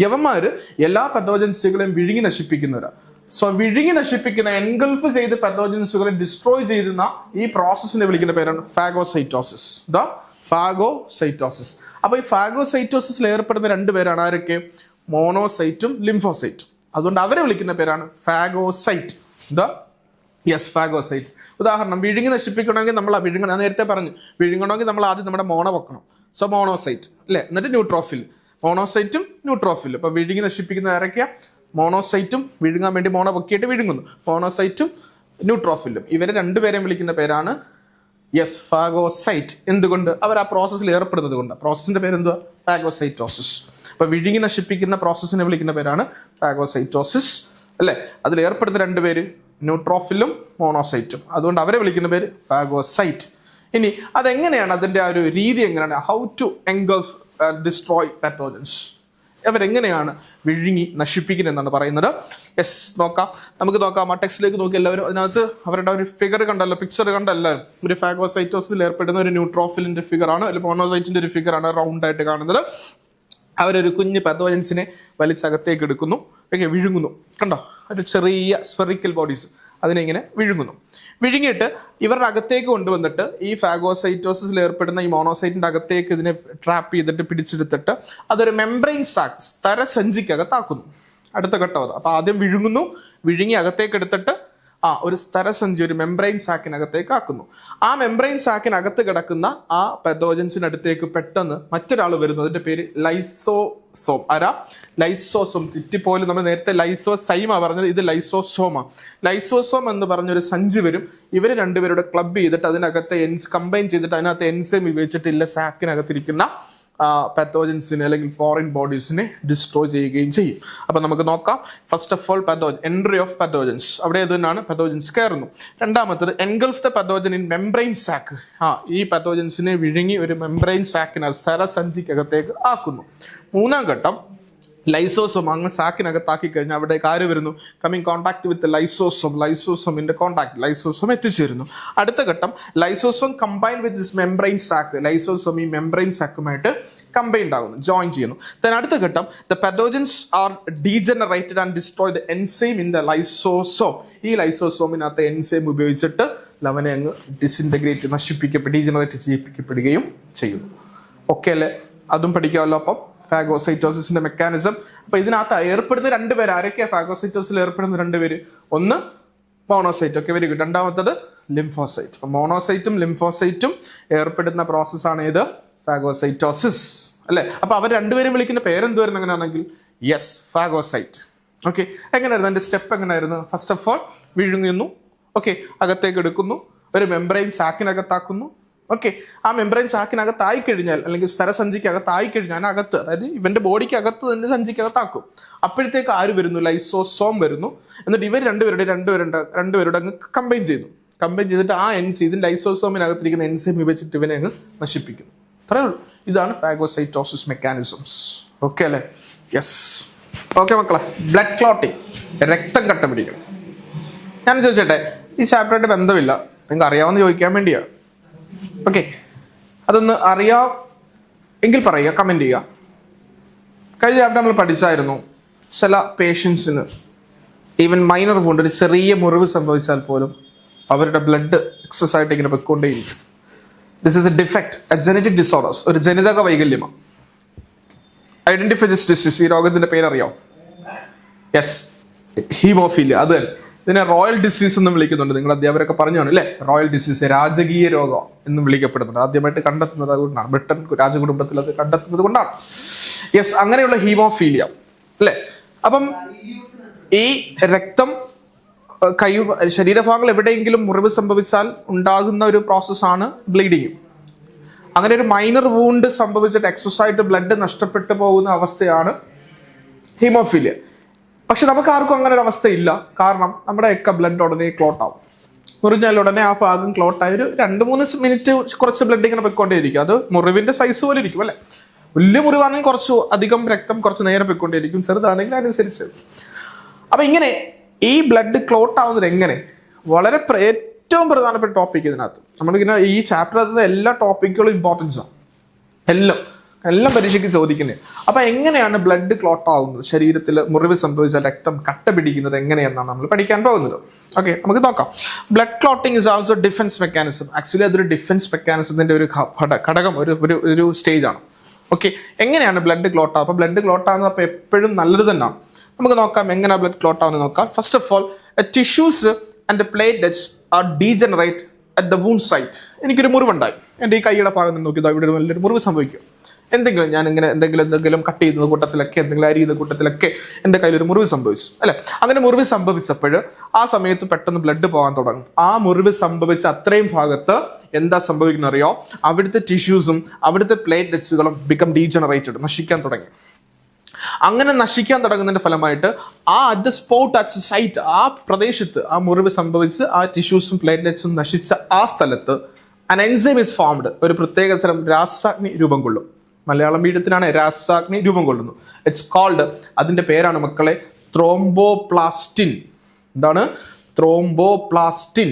യവന്മാര് എല്ലാ പതോജൻസുകളെയും വിഴുങ്ങി നശിപ്പിക്കുന്നവരാ. സോ വിഴുങ്ങി നശിപ്പിക്കുന്ന, എൻഗൾഫ് ചെയ്ത് പതോജൻസുകളെ ഡിസ്ട്രോയ് ചെയ്യുന്ന ഈ പ്രോസസ്സിനെ വിളിക്കുന്ന പേരാണ് ഫാഗോസൈറ്റോസിസ്. ഫാഗോസൈറ്റോസിസ്. അപ്പൊ ഈ ഫാഗോസൈറ്റോസിസിൽ ഏർപ്പെടുന്ന 2 പേരാണ് ആരൊക്കെ? മോണോസൈറ്റും ലിംഫോസൈറ്റും. അതുകൊണ്ട് അവരെ വിളിക്കുന്ന പേരാണ് ഫാഗോസൈറ്റ്. ഫാഗോസൈറ്റ്. ഉദാഹരണം, വിഴുങ്ങി നശിപ്പിക്കണമെങ്കിൽ നമ്മൾ ഞാൻ നേരത്തെ പറഞ്ഞു, വിഴുങ്ങണമെങ്കിൽ നമ്മൾ ആദ്യം നമ്മുടെ മോണ വെക്കണം. സോ മോണോസൈറ്റ് അല്ലെ, എന്നിട്ട് ന്യൂട്രോഫിൽ. മോണോസൈറ്റും ന്യൂട്രോഫിലും. അപ്പൊ വിഴുങ്ങി നശിപ്പിക്കുന്ന ആരൊക്കെയാ? മോണോസൈറ്റും വിഴുങ്ങാൻ വേണ്ടി മോണ പൊക്കിയിട്ട് വിഴുങ്ങുന്നു, മോണോസൈറ്റും ന്യൂട്രോഫിലും. ഇവരെ 2 പേരെയും വിളിക്കുന്ന പേരാണ് ഫാഗോസൈറ്റ്. എന്തുകൊണ്ട്? അവർ ആ പ്രോസസ്സിൽ ഏർപ്പെടുന്നത് കൊണ്ട്. പ്രോസസ്സിന്റെ പേര് എന്തുവാ? ഫാഗോസൈറ്റോസിസ്. അപ്പൊ വിഴുങ്ങി നശിപ്പിക്കുന്ന പ്രോസസ്സിനെ വിളിക്കുന്ന പേരാണ് ഫാഗോസൈറ്റോസിസ് അല്ലെ? അതിൽ ഏർപ്പെടുന്ന 2 പേര് ന്യൂട്രോഫിലും മോണോസൈറ്റും. അതുകൊണ്ട് അവരെ വിളിക്കുന്ന പേര് ഫാഗോസൈറ്റ്. ഇനി അതെങ്ങനെയാണ്, അതിന്റെ ആ ഒരു രീതി എങ്ങനെയാണ്? How to engulf destroy pathogens. അവരെങ്ങനെയാണ് വിഴുങ്ങി നശിപ്പിക്കുന്നത് എന്നാണ് പറയുന്നത്. നോക്കാം, നമുക്ക് നോക്കാം. ആ ടെക്സ്റ്റിലേക്ക് നോക്കി എല്ലാവരും. അതിനകത്ത് അവരുടെ ഒരു ഫിഗർ കണ്ടല്ലോ, പിക്ചർ കണ്ടല്ലോ. ഒരു ഫാഗോസൈറ്റോസിൽ ഏർപ്പെടുന്ന ഒരു ന്യൂട്രോഫിലിന്റെ ഫിഗറാണ്, അല്ലെങ്കിൽ മോണോസൈറ്റിന്റെ ഒരു ഫിഗറാണ് റൗണ്ട് ആയിട്ട് കാണുന്നത്. അവരൊരു കുഞ്ഞ് പതോജൻസിനെ വലിച്ചകത്തേക്ക് എടുക്കുന്നു, വിഴുങ്ങുന്നു. കണ്ടോ, ഒരു ചെറിയ സ്ഫെറിക്കൽ ബോഡീസ്, അതിനെ ഇങ്ങനെ വിഴുങ്ങുന്നു. വിഴുങ്ങിയിട്ട് ഇവരുടെ അകത്തേക്ക് കൊണ്ടുവന്നിട്ട് ഈ ഫാഗോസൈറ്റോസിസിൽ ഏർപ്പെടുന്ന ഈ മോണോസൈറ്റിന്റെ അകത്തേക്ക് ഇതിനെ ട്രാപ്പ് ചെയ്തിട്ട് പിടിച്ചെടുത്തിട്ട് അതൊരു മെംബ്രെയിൻ സാക്ക്, സ്തരസഞ്ചിക്കകത്താക്കുന്നു. അടുത്ത ഘട്ടം അത്. അപ്പൊ ആദ്യം വിഴുങ്ങുന്നു, വിഴുങ്ങി അകത്തേക്ക് എടുത്തിട്ട് ഒരു സ്തരസഞ്ചി, ഒരു മെംബ്രെയിൻ സാക്കിനകത്തേക്ക് ആക്കുന്നു. ആ മെംബ്രെയിൻ സാക്കിനകത്ത് കിടക്കുന്ന ആ പതോജൻസിനടുത്തേക്ക് പെട്ടെന്ന് മറ്റൊരാൾ വരുന്നു. അതിന്റെ പേര് ലൈസോസോം. ലൈസോസോം. തെറ്റിപ്പോലും നമ്മൾ നേരത്തെ ലൈസോസൈമാ പറഞ്ഞത്, ഇത് ലൈസോസോമാ. ലൈസോസോം എന്ന് പറഞ്ഞൊരു സഞ്ചി വരും. ഇവര് 2 പേരുടെ ക്ലബ് ചെയ്തിട്ട് അതിനകത്ത് കമ്പൈൻ ചെയ്തിട്ട് അതിനകത്ത് എൻസൈം ഉപയോഗിച്ചിട്ടില്ല സാക്കിനകത്തിരിക്കുന്ന പാത്തോജൻസിനെ അല്ലെങ്കിൽ ഫോറിൻ ബോഡീസിനെ ഡിസ്ട്രോയ് ചെയ്യുകയും ചെയ്യും. അപ്പൊ നമുക്ക് നോക്കാം. First of all entry of pathogens. അവിടെ ഏതാണ് പതോജൻസ് കയറുന്നു. രണ്ടാമത്തത് engulf the pathogen in membrane sac. ഈ പതോജൻസിനെ വിഴുങ്ങി ഒരു മെംബ്രെയിൻ സാക്കിനാൽ സ്ഥലസഞ്ചിക്കകത്തേക്ക് ആക്കുന്നു. മൂന്നാം ഘട്ടം ലൈസോസോം. അങ്ങ് സാക്കിനകത്താക്കി കഴിഞ്ഞാൽ അവിടെ ആര് വരുന്നു? Coming contact with lysosome. ലൈസോസോമിന്റെ കോൺടാക്ട്, ലൈസോസോം എത്തിച്ചേരുന്നു. അടുത്ത ഘട്ടം lysosome combine with this membrane sac. Lysosome ഈ മെംബ്രെയിൻ സാക്കുമായിട്ട് കമ്പൈൻഡ് ആകുന്നു, ജോയിൻ ചെയ്യുന്നു. ദെൻ അടുത്ത ഘട്ടം the pathogens are degenerated and destroy the enzyme in the lysosome. ഈ ലൈസോസോമിനകത്ത് എൻസൈം ഉപയോഗിച്ചിട്ട് അവനെ അങ്ങ് ഡിസിൻറ്റഗ്രേറ്റ്, ഡീജനറേറ്റ് ചെയ്യിപ്പിക്കപ്പെടുകയും ചെയ്യുന്നു. ഓക്കെ അല്ലേ? അതും പഠിക്കാമല്ലോ. അപ്പം ഫാഗോസൈറ്റോസിന്റെ മെക്കാനിസം. അപ്പൊ ഇതിനകത്ത് ഏർപ്പെടുന്ന 2 പേര് ആരൊക്കെയാ? ഫാഗോസൈറ്റോസിൽ ഏർപ്പെടുന്ന 2 പേര്. ഒന്ന് മോണോസൈറ്റ്. Okay, very good. രണ്ടാമത്തത് ലിംഫോസൈറ്റ്. മോണോസൈറ്റും ലിംഫോസൈറ്റും ഏർപ്പെടുന്ന പ്രോസസ്സാണ് ഇത് ഫാഗോസൈറ്റോസിസ് അല്ലെ? അപ്പൊ അവർ 2 പേരും വിളിക്കുന്ന പേരെന്തുവായിരുന്നു അങ്ങനെയാണെങ്കിൽ? ഫാഗോസൈറ്റ്. ഓക്കെ, എങ്ങനെയായിരുന്നു അതിന്റെ സ്റ്റെപ്പ്? എങ്ങനെയായിരുന്നു? ഫസ്റ്റ് ഓഫ് ഓൾ വിഴുങ്ങുന്നു. ഓക്കെ, അകത്തേക്ക് എടുക്കുന്നു, ഒരു മെംബ്രെയിൻ സാക്കിനകത്താക്കുന്നു. ഓക്കെ, ആ മെംബ്രെയിൻ സാക്കിനകത്തായി കഴിഞ്ഞാൽ, അല്ലെങ്കിൽ സ്ഥലസഞ്ചിക്കകത്തായി കഴിഞ്ഞാൽ അകത്ത്, അതായത് ഇവന്റെ ബോഡിക്ക് അകത്ത് തന്നെ സഞ്ചിക്കകത്താക്കും. അപ്പോഴത്തേക്ക് ആര് വരുന്നു? ലൈസോസോം വരുന്നു. എന്നിട്ട് ഇവർ രണ്ടുപേരുടെ അങ്ങ് കമ്പൈൻ ചെയ്യുന്നു. കമ്പൈൻ ചെയ്തിട്ട് ആ ഇതിന്റെ ലൈസോസോമിനകത്തിരിക്കുന്ന എൻസൈം വിഭജിച്ചിട്ട് ഇവനെ അങ്ങ് നശിപ്പിക്കുന്നു. അത്രേ ഉള്ളൂ. ഇതാണ് ഫാഗോസൈറ്റോസിസ് മെക്കാനിസംസ്. ഓക്കെ അല്ലേ? ഓക്കെ മക്കളെ, ബ്ലഡ് ക്ലോട്ടിങ്, രക്തം കട്ട പിടിക്കണം. ഞാൻ ചോദിച്ചോട്ടെ, ഈ ചാപ്റ്ററായിട്ട് ബന്ധമില്ല, നിങ്ങൾക്ക് അറിയാവുന്ന ചോദിക്കാൻ വേണ്ടിയാ. ഓക്കെ, അതൊന്ന് അറിയാം എങ്കിൽ പറയുക, കമന്റ് ചെയ്യുക. കഴിഞ്ഞ ചാപ്റ്റർ നമ്മൾ പഠിച്ചായിരുന്നു, ചില പേഷ്യൻസിന് ഈവൻ മൈനർ വുണ്ട്, ഒരു ചെറിയ മുറിവ് സംഭവിച്ചാൽ പോലും അവരുടെ ബ്ലഡ് എക്സസ് ആയിട്ട് ഇങ്ങനെ പൊയ്ക്കൊണ്ടേയിരിക്കും. This is a defect, a genetic disorders, ഒരു ജനിതക വൈകല്യമാണ്. Identify this disease. ഈ രോഗത്തിന്റെ പേരറിയാം? ഹീമോഫീലിയ. അത് ഇതിനെ റോയൽ ഡിസീസ് എന്ന് വിളിക്കുന്നുണ്ട്. നിങ്ങൾ അധ്യാപകരൊക്കെ പറഞ്ഞാണ് അല്ലേ, റോയൽ ഡിസീസ്, രാജകീയ രോഗം എന്ന് വിളിക്കപ്പെടുന്നുണ്ട്. ആദ്യമായിട്ട് കണ്ടെത്തുന്നത് അതുകൊണ്ടാണ്, ബ്രിട്ടൻ രാജകുടുംബത്തിൽ അത് കണ്ടെത്തുന്നത് കൊണ്ടാണ്. യെസ്, അങ്ങനെയുള്ള ഹീമോഫീലിയ അല്ലേ. അപ്പം ഈ രക്തം ശരീരഭാഗങ്ങൾ എവിടെയെങ്കിലും മുറിവ് സംഭവിച്ചാൽ ഉണ്ടാകുന്ന ഒരു പ്രോസസ്സാണ് ബ്ലീഡിങ്. അങ്ങനെ ഒരു മൈനർ വൂണ്ട് സംഭവിച്ചിട്ട് എക്സസൈറ്റ് ബ്ലഡ് നഷ്ടപ്പെട്ടു പോകുന്ന അവസ്ഥയാണ് ഹീമോഫീലിയ. പക്ഷെ നമുക്ക് ആർക്കും അങ്ങനെ ഒരു അവസ്ഥയില്ല. കാരണം നമ്മുടെയൊക്കെ ബ്ലഡ് ഉടനെ ക്ലോട്ട് ആവും. മുറിഞ്ഞാൽ ഉടനെ ആ ഭാഗം ക്ലോട്ടായി ഒരു 2-3 മിനിറ്റ് കുറച്ച് ബ്ലഡ് ഇങ്ങനെ പൊയ്ക്കൊണ്ടേയിരിക്കും. അത് മുറിവിന്റെ സൈസ് പോലെ ഇരിക്കും അല്ലെ. വലിയ മുറിവാണെങ്കിൽ കുറച്ച് അധികം രക്തം കുറച്ച് നേരം പൊയ്ക്കൊണ്ടേയിരിക്കും, ചെറുതാണെങ്കിൽ അതിനനുസരിച്ച്. അപ്പൊ ഇങ്ങനെ ഈ ബ്ലഡ് ക്ലോട്ട് ആവുന്നത് എങ്ങനെ, വളരെ ഏറ്റവും പ്രധാനപ്പെട്ട ടോപ്പിക് ഇതിനകത്ത്. നമ്മളിങ്ങനെ ഈ ചാപ്റ്ററിനകത്ത് എല്ലാ ടോപ്പിക്കുകളും ഇമ്പോർട്ടൻസ് ആണ്, എല്ലാം പരീക്ഷയ്ക്ക് ചോദിക്കുന്നത്. അപ്പൊ എങ്ങനെയാണ് ബ്ലഡ് ക്ലോട്ട് ആവുന്നത്, ശരീരത്തിൽ മുറിവ് സംഭവിച്ച രക്തം കട്ട പിടിക്കുന്നത് എങ്ങനെയെന്നാണ് നമ്മൾ പഠിക്കാൻ പോകുന്നത്. ഓക്കെ, നമുക്ക് നോക്കാം. Blood clotting is also defence mechanism. Actually അതൊരു ഡിഫൻസ് മെക്കാനിസത്തിന്റെ ഒരു ഘടകം, ഒരു സ്റ്റേജ് ആണ്. ഓക്കെ, എങ്ങനെയാണ് ബ്ലഡ് ക്ലോട്ട് ആവുക? അപ്പൊ ബ്ലഡ് ക്ലോട്ട് ആവുന്നത് അപ്പൊ എപ്പോഴും നല്ലത് തന്നെയാണ്. നമുക്ക് നോക്കാം എങ്ങനെയാണ് ബ്ലഡ് ക്ലോട്ട് ആവുന്നത് നോക്കാം. First of all, tissues and platelets are degenerate at the wound site. എനിക്കൊരു മുറിവുണ്ടായി, എൻ്റെ ഈ കൈയുടെ ഭാഗം നിന്ന് നോക്കിയതോ ഇവിടെ നല്ലൊരു മുറിവ് സംഭവിക്കും. ഞാൻ ഇങ്ങനെ എന്തെങ്കിലും കട്ട് ചെയ്യുന്ന കൂട്ടത്തിലൊക്കെ, എന്തെങ്കിലും അരിയുന്ന കൂട്ടത്തിലൊക്കെ എൻ്റെ കയ്യിലൊരു മുറിവ് സംഭവിച്ചു അല്ലെ. അങ്ങനെ മുറിവ് സംഭവിച്ചപ്പോൾ ആ സമയത്ത് പെട്ടെന്ന് ബ്ലഡ് പോകാൻ തുടങ്ങും. ആ മുറിവ് സംഭവിച്ച അത്രയും ഭാഗത്ത് എന്താ സംഭവിക്കുന്ന അറിയോ, അവിടുത്തെ ടിഷ്യൂസും അവിടുത്തെ പ്ലേറ്റ്ലെറ്റ്സുകളും ബിക്കം ഡീജനറേറ്റഡ്, നശിക്കാൻ തുടങ്ങി. അങ്ങനെ നശിക്കാൻ തുടങ്ങുന്നതിന്റെ ഫലമായിട്ട് at the spot, at site, ആ പ്രദേശത്ത് ആ മുറിവ് സംഭവിച്ച് ആ ടിഷ്യൂസും പ്ലേറ്റ്ലെറ്റ്സും നശിച്ച ആ സ്ഥലത്ത് an enzyme is formed. ഒരു പ്രത്യേക തരം രാസാഗ്നി രൂപം കൊള്ളും. മലയാളം മീഡിയത്തിനാണ് രാസാഗ്നി രൂപം കൊള്ളുന്നു. ഇറ്റ്സ് കോൾഡ്, അതിന്റെ പേരാണ് മക്കളെ ത്രോംബോപ്ലാസ്റ്റിൻ. എന്താണ്? ത്രോംബോപ്ലാസ്റ്റിൻ.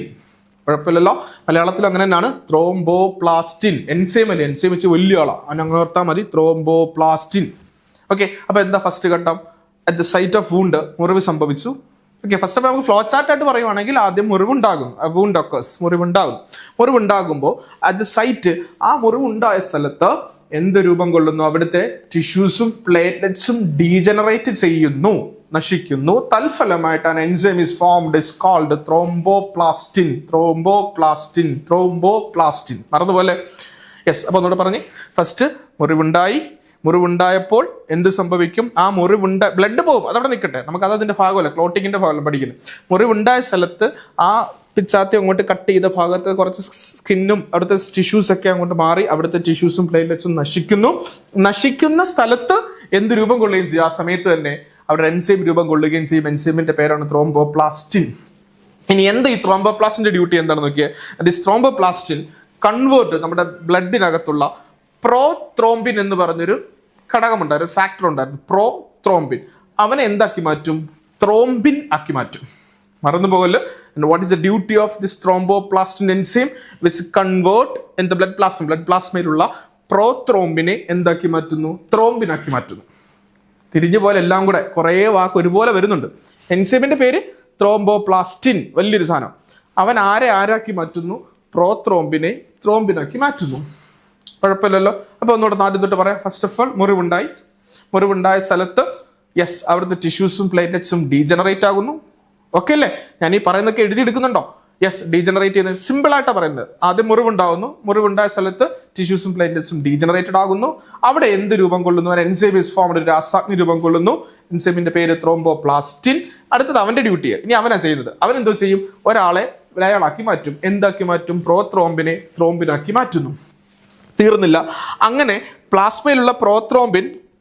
കുഴപ്പമില്ലല്ലോ, മലയാളത്തിൽ അങ്ങനെ തന്നെയാണ്, ത്രോംബോപ്ലാസ്റ്റിൻ. എൻസൈം അല്ലേ, എൻസൈം വെച്ച് വലിയ ആളാ, അങ്ങനെ ഓർത്താൽ മതി, ത്രോംബോപ്ലാസ്റ്റിൻ. ഓക്കെ, അപ്പൊ എന്താ ഫസ്റ്റ് ഘട്ടം? At the site of wound, മുറിവ് സംഭവിച്ചു. ഓക്കെ, ഫസ്റ്റ് ഓഫ് നമുക്ക് ഫ്ലോ ചാർട്ട് ആയിട്ട് പറയുവാണെങ്കിൽ ആദ്യം മുറിവുണ്ടാകും, വൂണ്ട് ഒക്കേഴ്സ്, മുറിവുണ്ടാകുമ്പോൾ അറ്റ് ദ സൈറ്റ്, ആ മുറിവുണ്ടായ സ്ഥലത്ത് എന്ത് രൂപം കൊള്ളുന്നു? അവിടുത്തെ ടിഷ്യൂസും പ്ലേറ്റ്ലെറ്റ്സും ഡീജനറേറ്റ് ചെയ്യുന്നു, നശിക്കുന്നു. തൽഫലമായിട്ട് an enzyme is formed, is called thromboplastin. മറന്നുപോലെ. യെസ്, അപ്പൊ ഒന്നുകൂടെ പറഞ്ഞേ. ഫസ്റ്റ് മുറിവുണ്ടായപ്പോൾ എന്ത് സംഭവിക്കും? ആ ബ്ലഡ് പോകും, അതവിടെ നിൽക്കട്ടെ, നമുക്ക് അതിന്റെ ഭാഗമല്ല, ക്ലോട്ടിങ്ങിന്റെ ഭാഗമല്ല പഠിക്കുന്നത്. മുറിവുണ്ടായ സ്ഥലത്ത് ആ പിച്ചാത്തി അങ്ങോട്ട് കട്ട് ചെയ്ത ഭാഗത്ത് കുറച്ച് സ്കിന്നും അവിടുത്തെ ടിഷ്യൂസ് ഒക്കെ അങ്ങോട്ട് മാറി അവിടുത്തെ ടിഷ്യൂസും പ്ലേറ്റ്ലെറ്റ്സും നശിക്കുന്ന സ്ഥലത്ത് എന്ത് രൂപം കൊള്ളുകയും ചെയ്യും? ആ സമയത്ത് തന്നെ അവിടെ എൻസൈം രൂപം കൊള്ളുകയും ചെയ്യും. എൻസൈമിന്റെ പേരാണ് ത്രോംബോപ്ലാസ്റ്റിൻ. ഇനി എന്താ ഈ ത്രോംബോപ്ലാസ്റ്റിന്റെ ഡ്യൂട്ടി എന്താണെന്ന് നോക്കിയാൽ, ദിസ് ത്രോംബോപ്ലാസ്റ്റിൻ കൺവേർട്ട് നമ്മുടെ ബ്ലഡിനകത്തുള്ള പ്രോത്രോംബിൻ എന്ന് പറഞ്ഞൊരു ഘടകമുണ്ടായിരുന്നു, ഫാക്ടർ ഉണ്ടായിരുന്നു, പ്രോത്രോംബിൻ. അവനെ എന്താക്കി മാറ്റും? ത്രോംബിൻ ആക്കി മാറ്റും. മറന്നുപോകല്. What is the duty of this thromboplastin enzyme which convert in the blood പ്ലാസ്മയിലുള്ള പ്രോത്രോംബിനെ എന്താക്കി മാറ്റുന്നു? ത്രോംബിനാക്കി മാറ്റുന്നു. തിരിഞ്ഞു പോലെ എല്ലാം കൂടെ കുറേ വാക്ക് ഒരുപോലെ വരുന്നുണ്ട്. എൻസൈമിന്റെ പേര് ത്രോംബോപ്ലാസ്റ്റിൻ, വലിയൊരു സാധനം. അവൻ ആരാക്കി മാറ്റുന്നു? പ്രോത്രോംബിനെ ത്രോംബിനാക്കി മാറ്റുന്നു. കുഴപ്പമില്ലല്ലോ. അപ്പൊ ഒന്നുകൂടെ ആദ്യം തൊട്ട് പറയാം. ഫസ്റ്റ് ഓഫ് ഓൾ, മുറിവുണ്ടായ സ്ഥലത്ത് യെസ്, അവിടുത്തെ ടിഷ്യൂസും പ്ലേറ്റ്ലെറ്റ്സും ഡീജനറേറ്റ് ആകുന്നു. ഓക്കെ അല്ലേ? ഞാൻ ഈ പറയുന്നൊക്കെ എഴുതിയെടുക്കുന്നുണ്ടോ? യെസ്, ഡീജനറേറ്റ് ചെയ്യുന്നത് സിമ്പിൾ ആയിട്ടാണ് പറയുന്നത്. ആദ്യം മുറിവുണ്ടായ സ്ഥലത്ത് ടിഷ്യൂസും പ്ലേറ്റ്ലെറ്റ്സും ഡീജനറേറ്റഡ് ആകുന്നു. അവിടെ എന്ത് രൂപം കൊള്ളുന്നു? എൻസൈം ഈസ് ഫോംഡ്, ഒരു രാസാഗ്നി രൂപം കൊള്ളുന്നു. എൻസൈമിന്റെ പേര് ത്രോംബോപ്ലാസ്റ്റിൻ. അടുത്തത് അവന്റെ ഡ്യൂട്ടി. ഇനി അവനാ ചെയ്യുന്നത്. അവൻ എന്തോ ചെയ്യും? ഒരാളെ അയാളാക്കി മാറ്റും. എന്താക്കി മാറ്റും? പ്രോത്രോംബിനെ ത്രോംബിനാക്കി മാറ്റുന്നു. തീർന്നില്ല. അങ്ങനെ പ്ലാസ്മയിലുള്ള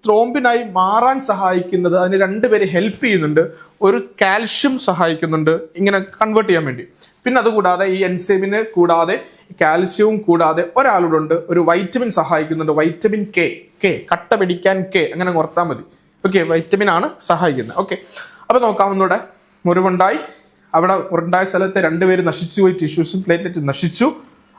ത്രോംബിനായി മാറാൻ സഹായിക്കുന്നത്, അതിന് രണ്ടുപേരെ ഹെൽപ്പ് ചെയ്യുന്നുണ്ട്. ഒരു കാൽഷ്യം സഹായിക്കുന്നുണ്ട് ഇങ്ങനെ കൺവേർട്ട് ചെയ്യാൻ വേണ്ടി. പിന്നെ അതുകൂടാതെ ഈ എൻസൈമിനെ കൂടാതെ കാൽസ്യവും കൂടാതെ ഒരാളോടുണ്ട്, ഒരു വൈറ്റമിൻ സഹായിക്കുന്നുണ്ട്. വൈറ്റമിൻ കെ, കട്ട പിടിക്കാൻ കെ, അങ്ങനെ ഓർത്താൽ മതി. ഓക്കെ, വൈറ്റമിൻ ആണ് സഹായിക്കുന്നത്. ഓക്കെ, അപ്പൊ നോക്കാം ഒന്നുകൂടെ. മുറിവുണ്ടായ സ്ഥലത്തെ രണ്ടുപേര് നശിച്ചുപോയി, ടിഷ്യൂസും പ്ലേറ്റ്ലെറ്റും നശിച്ചു.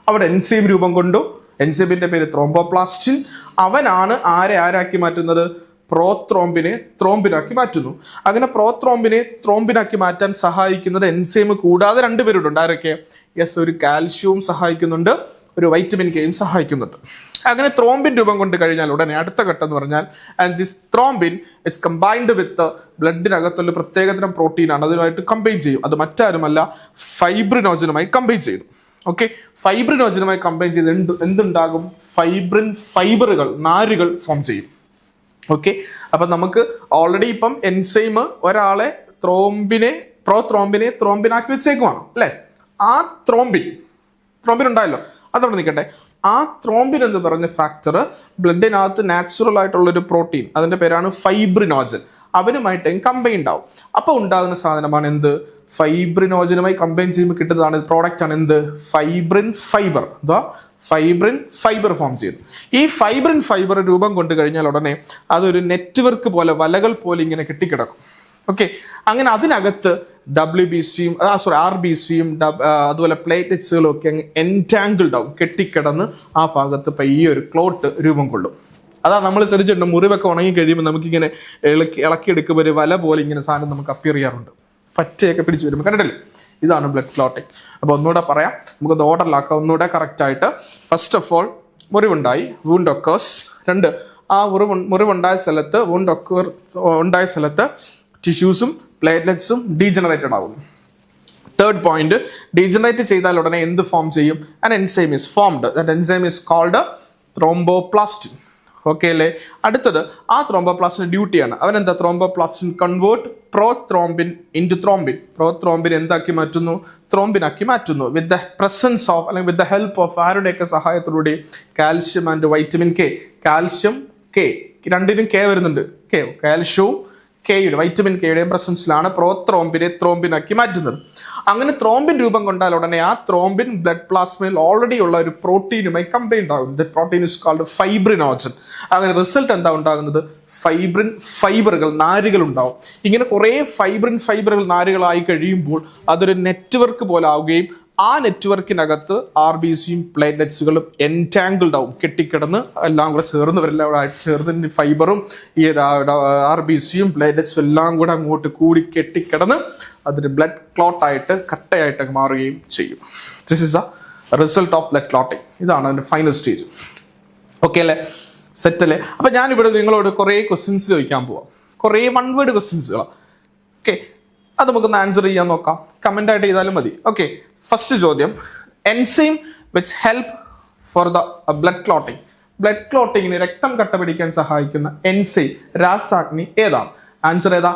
അവിടെ എൻസൈം രൂപം കൊണ്ടു. എൻസൈമിന്റെ പേര് ത്രോംബോപ്ലാസ്റ്റിൻ. അവനാണ് ആരാക്കി മാറ്റുന്നത്? പ്രോത്രോംബിനെ ത്രോംബിനാക്കി മാറ്റുന്നു. അങ്ങനെ പ്രോത്രോംബിനെ ത്രോംബിനാക്കി മാറ്റാൻ സഹായിക്കുന്നത് എൻസൈം കൂടാതെ രണ്ടുപേരുണ്ട്. ആരൊക്കെ? യെസ്, ഒരു കാൽഷ്യവും സഹായിക്കുന്നുണ്ട്, ഒരു വൈറ്റമിൻ കെയും സഹായിക്കുന്നുണ്ട്. അങ്ങനെ ത്രോംബിൻ രൂപം കൊണ്ട് കഴിഞ്ഞാൽ ഉടനെ അടുത്ത ഘട്ടം എന്ന് പറഞ്ഞാൽ and this thrombin is combined with ബ്ലഡിനകത്തുള്ള പ്രത്യേകതരം പ്രോട്ടീനാണ്, അതുമായിട്ട് കമ്പൈൻ ചെയ്യും. അത് മറ്റാരുമല്ല, ഫൈബ്രിനോജനുമായി കമ്പൈൻ ചെയ്തു. ഓക്കെ, ഫൈബ്രിനോജനുമായി കമ്പൈൻ ചെയ്ത് എന്തുണ്ടാകും? ഫൈബ്രിൻ ഫൈബറുകൾ, നാരുകൾ ഫോം ചെയ്യും. ഓക്കെ, അപ്പൊ നമുക്ക് ഓൾറെഡി ഇപ്പം എൻസൈം ഒരാളെ ത്രോംബിനാക്കി വെച്ചേക്കുവാണ് അല്ലെ. ആ ത്രോംബിൻ ഉണ്ടായല്ലോ, അതവിടെ നിൽക്കട്ടെ. ആ ത്രോംബിൻ എന്ന് പറഞ്ഞ ഫാക്ടർ ബ്ലഡിനകത്ത് നാച്ചുറൽ ആയിട്ടുള്ള ഒരു പ്രോട്ടീൻ, അതിന്റെ പേരാണ് ഫൈബ്രിനോജൻ, അവനുമായിട്ട് കമ്പൈൻഡ് ആവും. അപ്പൊ ഉണ്ടാകുന്ന സാധനമാണ് എന്ത്? ഫൈബ്രിനോജനുമായി കമ്പൈൻ ചെയ്യുമ്പോൾ കിട്ടുന്നതാണ് പ്രോഡക്റ്റ് ആണ് എന്ത്? Fibrin fibre. Fibrin fibre form ചെയ്തു. ഈ ഫൈബ്രിൻ ഫൈബർ രൂപം കൊണ്ട് കഴിഞ്ഞാൽ ഉടനെ അതൊരു നെറ്റ്വർക്ക് പോലെ, വലകൾ പോലെ ഇങ്ങനെ കെട്ടിക്കിടക്കും. ഓക്കെ, അങ്ങനെ അതിനകത്ത് RBCയും അതുപോലെ പ്ലേറ്റ്ലെറ്റ്സുകളും ഒക്കെ അങ്ങ് എൻറ്റാങ്കിൾഡ് ആവും, കെട്ടിക്കിടന്ന് ആ ഭാഗത്ത് പയ്യെ ഒരു ക്ലോട്ട് രൂപം കൊള്ളും. അതാ നമ്മൾ ശ്രദ്ധിച്ചിട്ടുണ്ട്, മുറിവൊക്കെ ഉണങ്ങി കഴിയുമ്പോൾ നമുക്കിങ്ങനെ ഇളക്കിയെടുക്കുമ്പോൾ ഒരു വല പോലെ ഇങ്ങനെ സാധനം നമുക്ക് അപ്പിയർ ചെയ്യാറുണ്ട്, പച്ചയൊക്കെ പിടിച്ച് വരുമ്പോൾ. കണ്ടിട്ടില്ലേ? ഇതാണ് ബ്ലഡ് ക്ലോട്ടിങ്. അപ്പൊ ഒന്നുകൂടെ പറയാം, നമുക്കത് ഓർഡറിലാക്കാം ഒന്നുകൂടെ കറക്റ്റ് ആയിട്ട്. ഫസ്റ്റ് ഓഫ് ഓൾ, മുറിവുണ്ടായി, വൂണ്ട് ഒക്കേഴ്സ്. 2, ആ മുറിവുണ്ടായ സ്ഥലത്ത് ടിഷ്യൂസും പ്ലേറ്റ്ലെറ്റ്സും ഡീജനറേറ്റഡ് ആവും. 3rd പോയിന്റ്, ഡീജനറേറ്റ് ചെയ്താൽ ഉടനെ എന്ത് ഫോം ചെയ്യും? An enzyme is formed. That enzyme is called thromboplastin. Okay അല്ലേ? അടുത്തത്, ആ ത്രോംബോപ്ലാസ്റ്റിന്റെ ഡ്യൂട്ടിയാണ്, അവനെന്താ? Thromboplastin convert prothrombin into thrombin. Prothrombin എന്താക്കി മാറ്റുന്നു? ത്രോംബിനാക്കി മാറ്റുന്നു. വിത്ത് ദ പ്രസൻസ് ഓഫ്, അല്ലെങ്കിൽ വിത്ത് ദ ഹെൽപ്പ് ഓഫ് ആരുടെയൊക്കെ സഹായത്തോടുകൂടി? Calcium and vitamin K. Calcium K, രണ്ടിനും കെ വരുന്നുണ്ട്. കാൽഷ്യവും കെയുടെ, വൈറ്റമിൻ കെയുടെയും പ്രസൻസിലാണ് പ്രോത്രോംബിനെ ത്രോംബിനാക്കി മാറ്റുന്നത്. അങ്ങനെ ത്രോംബിൻ രൂപം കൊണ്ടാൽ ഉടനെ ആ ത്രോംബിൻ ബ്ലഡ് പ്ലാസ്മയിൽ ഓൾറെഡി ഉള്ള ഒരു പ്രോട്ടീനുമായി കമ്പൈൻഡ് ആകും. The protein is called fibrinogen. അങ്ങനെ റിസൾട്ട് എന്താ ഉണ്ടാകുന്നത്? ഫൈബ്രിൻ ഫൈബറുകൾ, നാരുകൾ ഉണ്ടാവും. ഇങ്ങനെ കുറെ ഫൈബ്രിൻ ഫൈബറുകൾ, നാരുകളായി കഴിയുമ്പോൾ അതൊരു നെറ്റ്വർക്ക് പോലെ ആവുകയും ആ നെറ്റ്വർക്കിനകത്ത് RBCയും പ്ലേറ്റ്ലെറ്റ്സുകളും എൻറ്റാങ്കിൾഡ് ആവും, കെട്ടിക്കിടന്ന് എല്ലാം കൂടെ ചേർന്ന് ഫൈബറും ഈ RBCയും പ്ലേറ്റ്ലെറ്റ്സും എല്ലാം കൂടെ അങ്ങോട്ട് കൂടി കെട്ടിക്കിടന്ന് അതൊരു ബ്ലഡ് ക്ലോട്ടായിട്ട്, കട്ടയായിട്ട് മാറുകയും ചെയ്യും. This is A result of blood clotting. ഇതാണ് അതിന്റെ ഫൈനൽ സ്റ്റേജ്. ഓക്കെ അല്ലേ? സെറ്റ് അല്ലേ? അപ്പൊ ഞാനിവിടെ നിങ്ങളോട് കുറെ ക്വസ്റ്റ്യൻസ് ചോദിക്കാൻ പോവാം, കുറെ 1 വേർഡ് ക്വസ്റ്റ്യൻസുകളാണ്. ഓക്കെ, അത് നമുക്കൊന്ന് ആൻസർ ചെയ്യാൻ നോക്കാം, കമന്റ് ആയിട്ട് ചെയ്താലും മതി. ഓക്കെ, ഫസ്റ്റ് ചോദ്യം, enzyme which help for the blood clotting. Blood ക്ലോട്ടിങ്ങിന്, രക്തം കട്ട പിടിക്കാൻ സഹായിക്കുന്ന എൻസൈം, രാസാഗ്നി ഏതാണ്? ആൻസർ ഏതാ?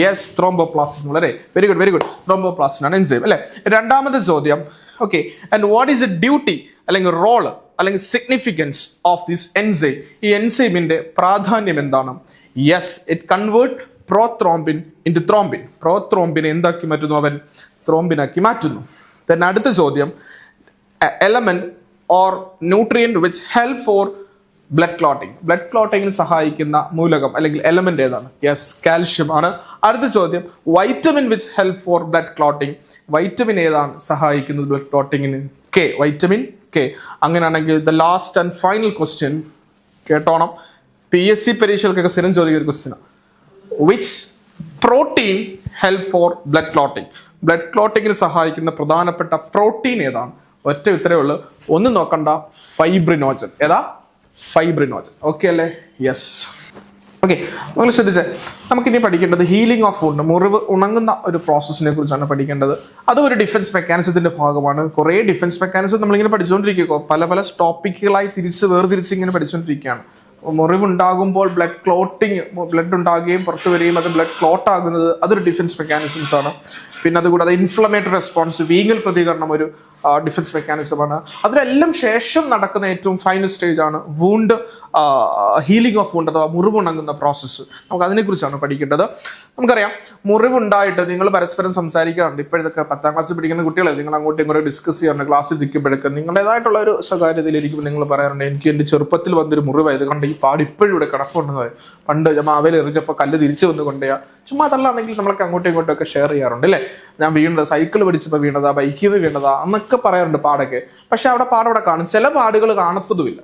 Yes, thromboplastin. വളരെ വെരി ഗുഡ്. ത്രോംബോപ്ലാസ്റ്റിൻ ആണ് എൻസൈം അല്ലെ. രണ്ടാമത്തെ ചോദ്യം, okay, and what is a duty അല്ലെങ്കിൽ റോള് അല്ലെങ്കിൽ സിഗ്നിഫിക്കൻസ് ഓഫ് ദിസ് എൻസൈം? ഈ എൻസൈമിന്റെ പ്രാധാന്യം എന്താണ്? Yes, it convert prothrombin into thrombin. പ്രോത്രോംബിനെ എന്താക്കി മാറ്റുന്നു? അവൻ ത്രോംബിനാക്കി മാറ്റുന്നു. Then അടുത്ത ചോദ്യം, element or nutrient which help for blood clotting. Blood ക്ലോട്ടിങ്ങിന് സഹായിക്കുന്ന മൂലകം അല്ലെങ്കിൽ എലമെന്റ് ഏതാണ്? യെസ്, കാൽഷ്യം ആണ്. അടുത്ത ചോദ്യം, vitamin which help for blood clotting. Vitamin ഏതാണ് സഹായിക്കുന്നത് ബ്ലഡ് ക്ലോട്ടിങ്ങിന്? K, vitamin K. അങ്ങനെയാണെങ്കിൽ the last and final question കേട്ടോണം, PSC പരീക്ഷകൾക്കൊക്കെ സ്ഥിരം ചോദിക്കുന്ന ഒരു question, which protein help for blood clotting. Blood ക്ലോട്ടിങ്ങിന് സഹായിക്കുന്ന പ്രധാനപ്പെട്ട പ്രോട്ടീൻ ഏതാണ്? ഒറ്റ ഉത്തരവേ ഉള്ളൂ, ഒന്നും നോക്കണ്ട, ഫൈബ്രിനോജൻ. ഏതാ? ഫൈബ്രിനോജൻ. ഓക്കെ അല്ലേ? യെസ്. ഓക്കെ, നിങ്ങൾ ശ്രദ്ധിച്ചേ, നമുക്കിനി പഠിക്കേണ്ടത് ഹീലിംഗ് ഓഫ് വൂണ്ട്, മുറിവ് ഉണങ്ങുന്ന ഒരു പ്രോസസ്സിനെ കുറിച്ചാണ് പഠിക്കേണ്ടത്. അതും ഒരു ഡിഫൻസ് മെക്കാനിസത്തിന്റെ ഭാഗമാണ്. കുറേ ഡിഫൻസ് മെക്കാനിസം നമ്മളിങ്ങനെ പഠിച്ചുകൊണ്ടിരിക്കുക, പല ടോപ്പിക്കുകളായി വേർതിരിച്ച് ഇങ്ങനെ പഠിച്ചുകൊണ്ടിരിക്കുകയാണ്. മുറിവുണ്ടാകുമ്പോൾ ബ്ലഡ് ഉണ്ടാകുകയും പുറത്തു വരികയും അത് ബ്ലഡ് ക്ലോട്ട് ആകുന്നത്, അതൊരു ഡിഫൻസ് മെക്കാനിസംസ് ആണ്. പിന്നെ അതുകൂടാതെ ഇൻഫ്ലമേറ്ററി റെസ്പോൺസ്, വീങ്ങൽ പ്രതികരണം ഒരു ഡിഫൻസ് മെക്കാനിസമാണ്. അതിലെല്ലാം ശേഷം നടക്കുന്ന ഏറ്റവും ഫൈനൽ സ്റ്റേജ് ആണ് വൂണ്ട് ഹീലിംഗ് ഓഫ് വൂണ്ട് അഥവാ മുറിവുണങ്ങുന്ന പ്രോസസ്സ്. നമുക്ക് അതിനെക്കുറിച്ചാണ് പഠിക്കേണ്ടത്. നമുക്കറിയാം, മുറിവുണ്ടായിട്ട് നിങ്ങൾ പരസ്പരം സംസാരിക്കാറുണ്ട്. ഇപ്പോഴത്തെ 10ാം ക്ലാസ്സിൽ പഠിക്കുന്ന കുട്ടികളെ നിങ്ങൾ അങ്ങോട്ടും ഇങ്ങോട്ടും ഡിസ്കസ് ചെയ്യാറുണ്ട്. ക്ലാസ്സിൽ ഇരിക്കുമ്പോഴൊക്കെ നിങ്ങളുടേതായിട്ടുള്ള ഒരു സ്വകാര്യതയിലിരിക്കുമ്പോൾ നിങ്ങൾ പറയാറുണ്ട്, എനിക്ക് എൻ്റെ ചെറുപ്പത്തിൽ വന്നൊരു മുറിവായത് കണ്ട് ഈ പാട് ഇപ്പോഴും ഇവിടെ കിടപ്പുണ്ടെന്ന് പറയും. പണ്ട് മാവേൽ എറിഞ്ഞപ്പോൾ കല്ല് തിരിച്ചു വന്ന് കൊണ്ടുപോയാ ചുമ്മാ അതല്ലാന്നെങ്കിൽ നമ്മളൊക്കെ അങ്ങോട്ടും ഇങ്ങോട്ടും ഒക്കെ ഷെയർ ചെയ്യാറുണ്ട് അല്ലേ. ഞാൻ വീണത്, സൈക്കിൾ പിടിച്ചപ്പോൾ വീണതാ, ബൈക്കിൽ നിന്ന് വീണതാ എന്നൊക്കെ പറയാറുണ്ട് പാടൊക്കെ. പക്ഷെ അവിടെ കാണും, ചില പാടുകൾ കാണത്തതുമില്ല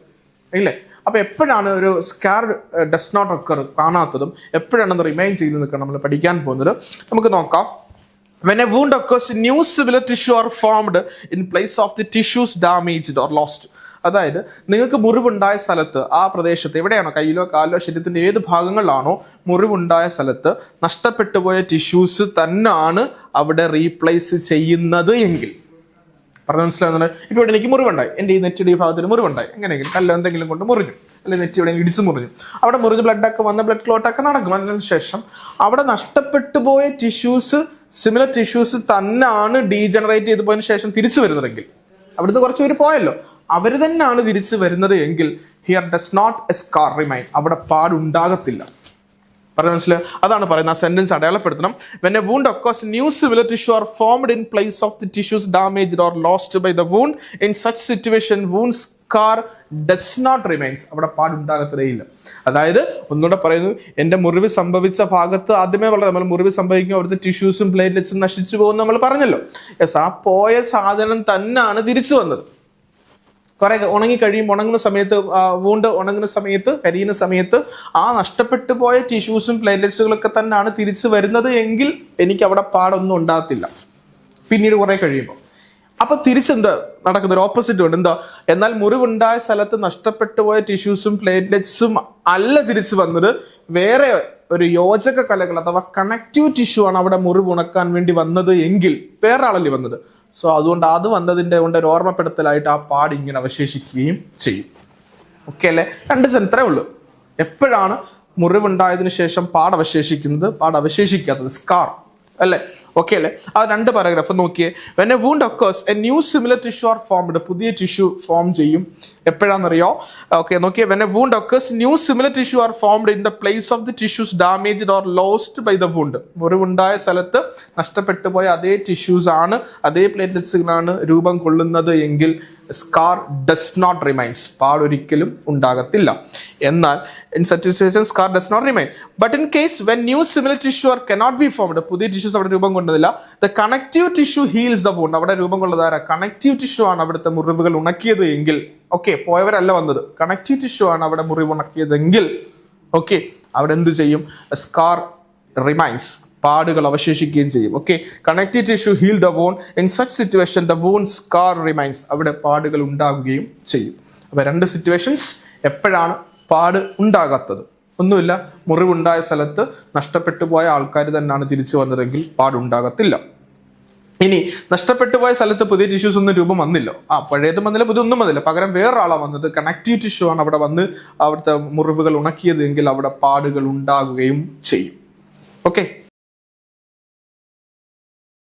ഇല്ലേ. അപ്പൊ എപ്പോഴാണ് ഒരു സ്കാർ ഡസ് നോട്ട് ഒക്കർ കാണാത്തതും എപ്പോഴാണെന്ന് റിമൈൻ ചെയ്ത് നിൽക്കണം നമ്മൾ പഠിക്കാൻ പോകുന്നത്. നമുക്ക് നോക്കാം. When a wound occurs, new similar tissue are formed in place of the tissues damaged or lost. അതായത് നിങ്ങൾക്ക് മുറിവുണ്ടായ സ്ഥലത്ത്, ആ പ്രദേശത്ത് എവിടെയാണോ, കയ്യിലോ കാലിലോ ശരീരത്തിന്റെ ഏത് ഭാഗങ്ങളിലാണോ മുറിവുണ്ടായ സ്ഥലത്ത് നഷ്ടപ്പെട്ടു പോയ ടിഷ്യൂസ് തന്നെയാണ് അവിടെ റീപ്ലേസ് ചെയ്യുന്നത് എങ്കിൽ, പറഞ്ഞ മനസ്സിലാകുന്നത്. ഇപ്പൊ ഇവിടെ എനിക്ക് മുറിവുണ്ടായി, എൻ്റെ ഈ നെറ്റിയുടെ ഈ ഭാഗത്തിന് മുറിവുണ്ടായി, എങ്ങനെയെങ്കിലും കല്ല് എന്തെങ്കിലും കൊണ്ട് മുറിഞ്ഞു, അല്ലെങ്കിൽ നെറ്റി ഇവിടെ ഇടിച്ച് മുറിഞ്ഞു, അവിടെ മുറിഞ്ഞ് ബ്ലഡൊക്കെ വന്ന് ബ്ലഡ് ക്ലോട്ടൊക്കെ നടക്കും. അതിനുശേഷം അവിടെ നഷ്ടപ്പെട്ടു പോയ ടിഷ്യൂസ്, സിമിലർ ടിഷ്യൂസ് തന്നെയാണ് ഡീജനറേറ്റ് ചെയ്ത് പോയതിനു ശേഷം തിരിച്ചു വരുന്നതെങ്കിൽ, അവിടുന്ന് കുറച്ച് പേര് പോയല്ലോ, അവർ തന്നെയാണ് തിരിച്ചു വരുന്നത് എങ്കിൽ here does not a scar remain, അവിടെ പാടുണ്ടാകത്തില്ല. പറഞ്ഞ മനസ്സിലായി? അതാണ് പറയുന്നത്. ആ സെന്റൻസ് അടയാളപ്പെടുത്തണം. When a wound occurs, new similar tissue are formed in place of the tissues damaged or lost by the wound. In such situation, wound scar does not remains. അവിടെ പാടുണ്ടാകത്തതേയില്ല. അതായത് ഒന്നുകൂടെ പറയുന്നു, എന്റെ മുറിവ് സംഭവിച്ച ഭാഗത്ത് ആദ്യമേ വളരെ നമ്മൾ മുറിവ് സംഭവിക്കും, അവിടുത്തെ ടിഷ്യൂസും പ്ലേറ്റ്ലെറ്റ്സും നശിച്ചു പോകും നമ്മൾ പറഞ്ഞല്ലോ. യെസ്, ആ പോയ സാധനം തന്നെയാണ് തിരിച്ചു വന്നത്. കുറെ ഉണങ്ങി കഴിയുമ്പോൾ, ഉണങ്ങുന്ന സമയത്ത്, വൂണ്ട് ഉണങ്ങുന്ന സമയത്ത്, കരിയുന്ന സമയത്ത് ആ നഷ്ടപ്പെട്ടു പോയ ടിഷ്യൂസും പ്ലേറ്റ്ലെറ്റ്സുകളൊക്കെ തന്നെയാണ് തിരിച്ചു വരുന്നത് എങ്കിൽ എനിക്ക് അവിടെ പാടൊന്നും ഉണ്ടാകത്തില്ല പിന്നീട് കുറെ കഴിയുമ്പോൾ. അപ്പൊ തിരിച്ചെന്താ നടക്കുന്ന ഒരു ഓപ്പോസിറ്റ് ഉണ്ട്. എന്താ? എന്നാൽ മുറിവുണ്ടായ സ്ഥലത്ത് നഷ്ടപ്പെട്ടു പോയ ടിഷ്യൂസും പ്ലേറ്റ്ലെറ്റ്സും അല്ല തിരിച്ചു വന്നത്, വേറെ ഒരു യോജക കലകൾ അഥവാ കണക്റ്റീവ് ടിഷ്യൂ ആണ് അവിടെ മുറിവ് ഉണക്കാൻ വേണ്ടി വന്നത് എങ്കിൽ വേറെ ആളല്ലേ വന്നത്. സോ അതുകൊണ്ട് അത് വന്നതിന്റെ കൊണ്ട് ഒരു ഓർമ്മപ്പെടുത്തലായിട്ട് ആ പാട് ഇങ്ങനെ അവശേഷിക്കുകയും ചെയ്യും. ഓക്കെ അല്ലേ? രണ്ട് സെൻത്രേ ഉള്ളൂ. എപ്പോഴാണ് മുറിവുണ്ടായതിനു ശേഷം പാട് അവശേഷിക്കുന്നത്, പാട് അവശേഷിക്കാത്തത്, സ്കാർ അല്ലേ? ഓക്കെ അല്ലേ? ആ രണ്ട് പാരഗ്രാഫ് നോക്കിയേ. When a wound occurs, a new similar tissue are formed. പുതിയ ടിഷ്യൂ ഫോം ചെയ്യും. എപ്പോഴാണെന്നറിയോ? ഓക്കെ നോക്കിയേ. When a wound occurs, new similar tissue are formed in the place of the tissues damaged or lost by the wound. മുറിവുണ്ടായ സ്ഥലത്ത് നഷ്ടപ്പെട്ടു പോയ അതേ tissues ആണ്, അതേ പ്ലേറ്റ്ലെറ്റ്സുകളാണ് രൂപം കൊള്ളുന്നത് എങ്കിൽ സ്കാർ ഡസ് നോട്ട് റിമൈൻസ്, പാടൊരിക്കലും ഉണ്ടാകത്തില്ല. എന്നാൽ in such situation scar does not remain. But in case when new similar tissue cannot be formed, പുതിയ ടിഷ്യൂസ് അവിടെ രൂപം കൊണ്ടതില്ല, the connective tissue heals the wound. അവിടെ രൂപം കൊള്ളതാര കണക്റ്റീവ് ടിഷ്യൂ ആണ് അവിടുത്തെ മുറിവുകൾ ഉണക്കിയത് എങ്കിൽ, ഓക്കെ, പോയവരല്ല വന്നത്, കണക്റ്റീവ് ടിഷ്യൂ ആണ് അവിടെ മുറിവ് ഉണക്കിയതെങ്കിൽ, ഓക്കെ, അവിടെ എന്ത് ചെയ്യും? സ്കാർ റിമൈൻസ്, പാടുകൾ അവശേഷിക്കുകയും ചെയ്യും. Okay, connective tissue heal the wound. In such situation the wound scar remains, അവിടെ പാടുകൾ ഉണ്ടാകുകയും ചെയ്യും. അപ്പൊ രണ്ട് സിറ്റുവേഷൻസ്. എപ്പോഴാണ് പാട് ഉണ്ടാകാത്തത്? ഒന്നുമില്ല, മുറിവുണ്ടായ സ്ഥലത്ത് നഷ്ടപ്പെട്ടു പോയ ആൾക്കാർ തന്നെയാണ് തിരിച്ചു വന്നതെങ്കിൽ പാടുണ്ടാകത്തില്ല. ഇനി നഷ്ടപ്പെട്ടു പോയ സ്ഥലത്ത് പുതിയ ടിഷ്യൂസ് ഒന്നും രൂപം വന്നില്ലോ, പഴയതും വന്നില്ല, പുതിയൊന്നും വന്നില്ല, പകരം വേറൊരാളാണ് വന്നത്, കണക്റ്റീവ് ടിഷ്യൂ ആണ് അവിടെ വന്ന് അവിടുത്തെ മുറിവുകൾ ഉണക്കിയത് എങ്കിൽ അവിടെ പാടുകൾ ഉണ്ടാകുകയും ചെയ്യും. ഓക്കെ.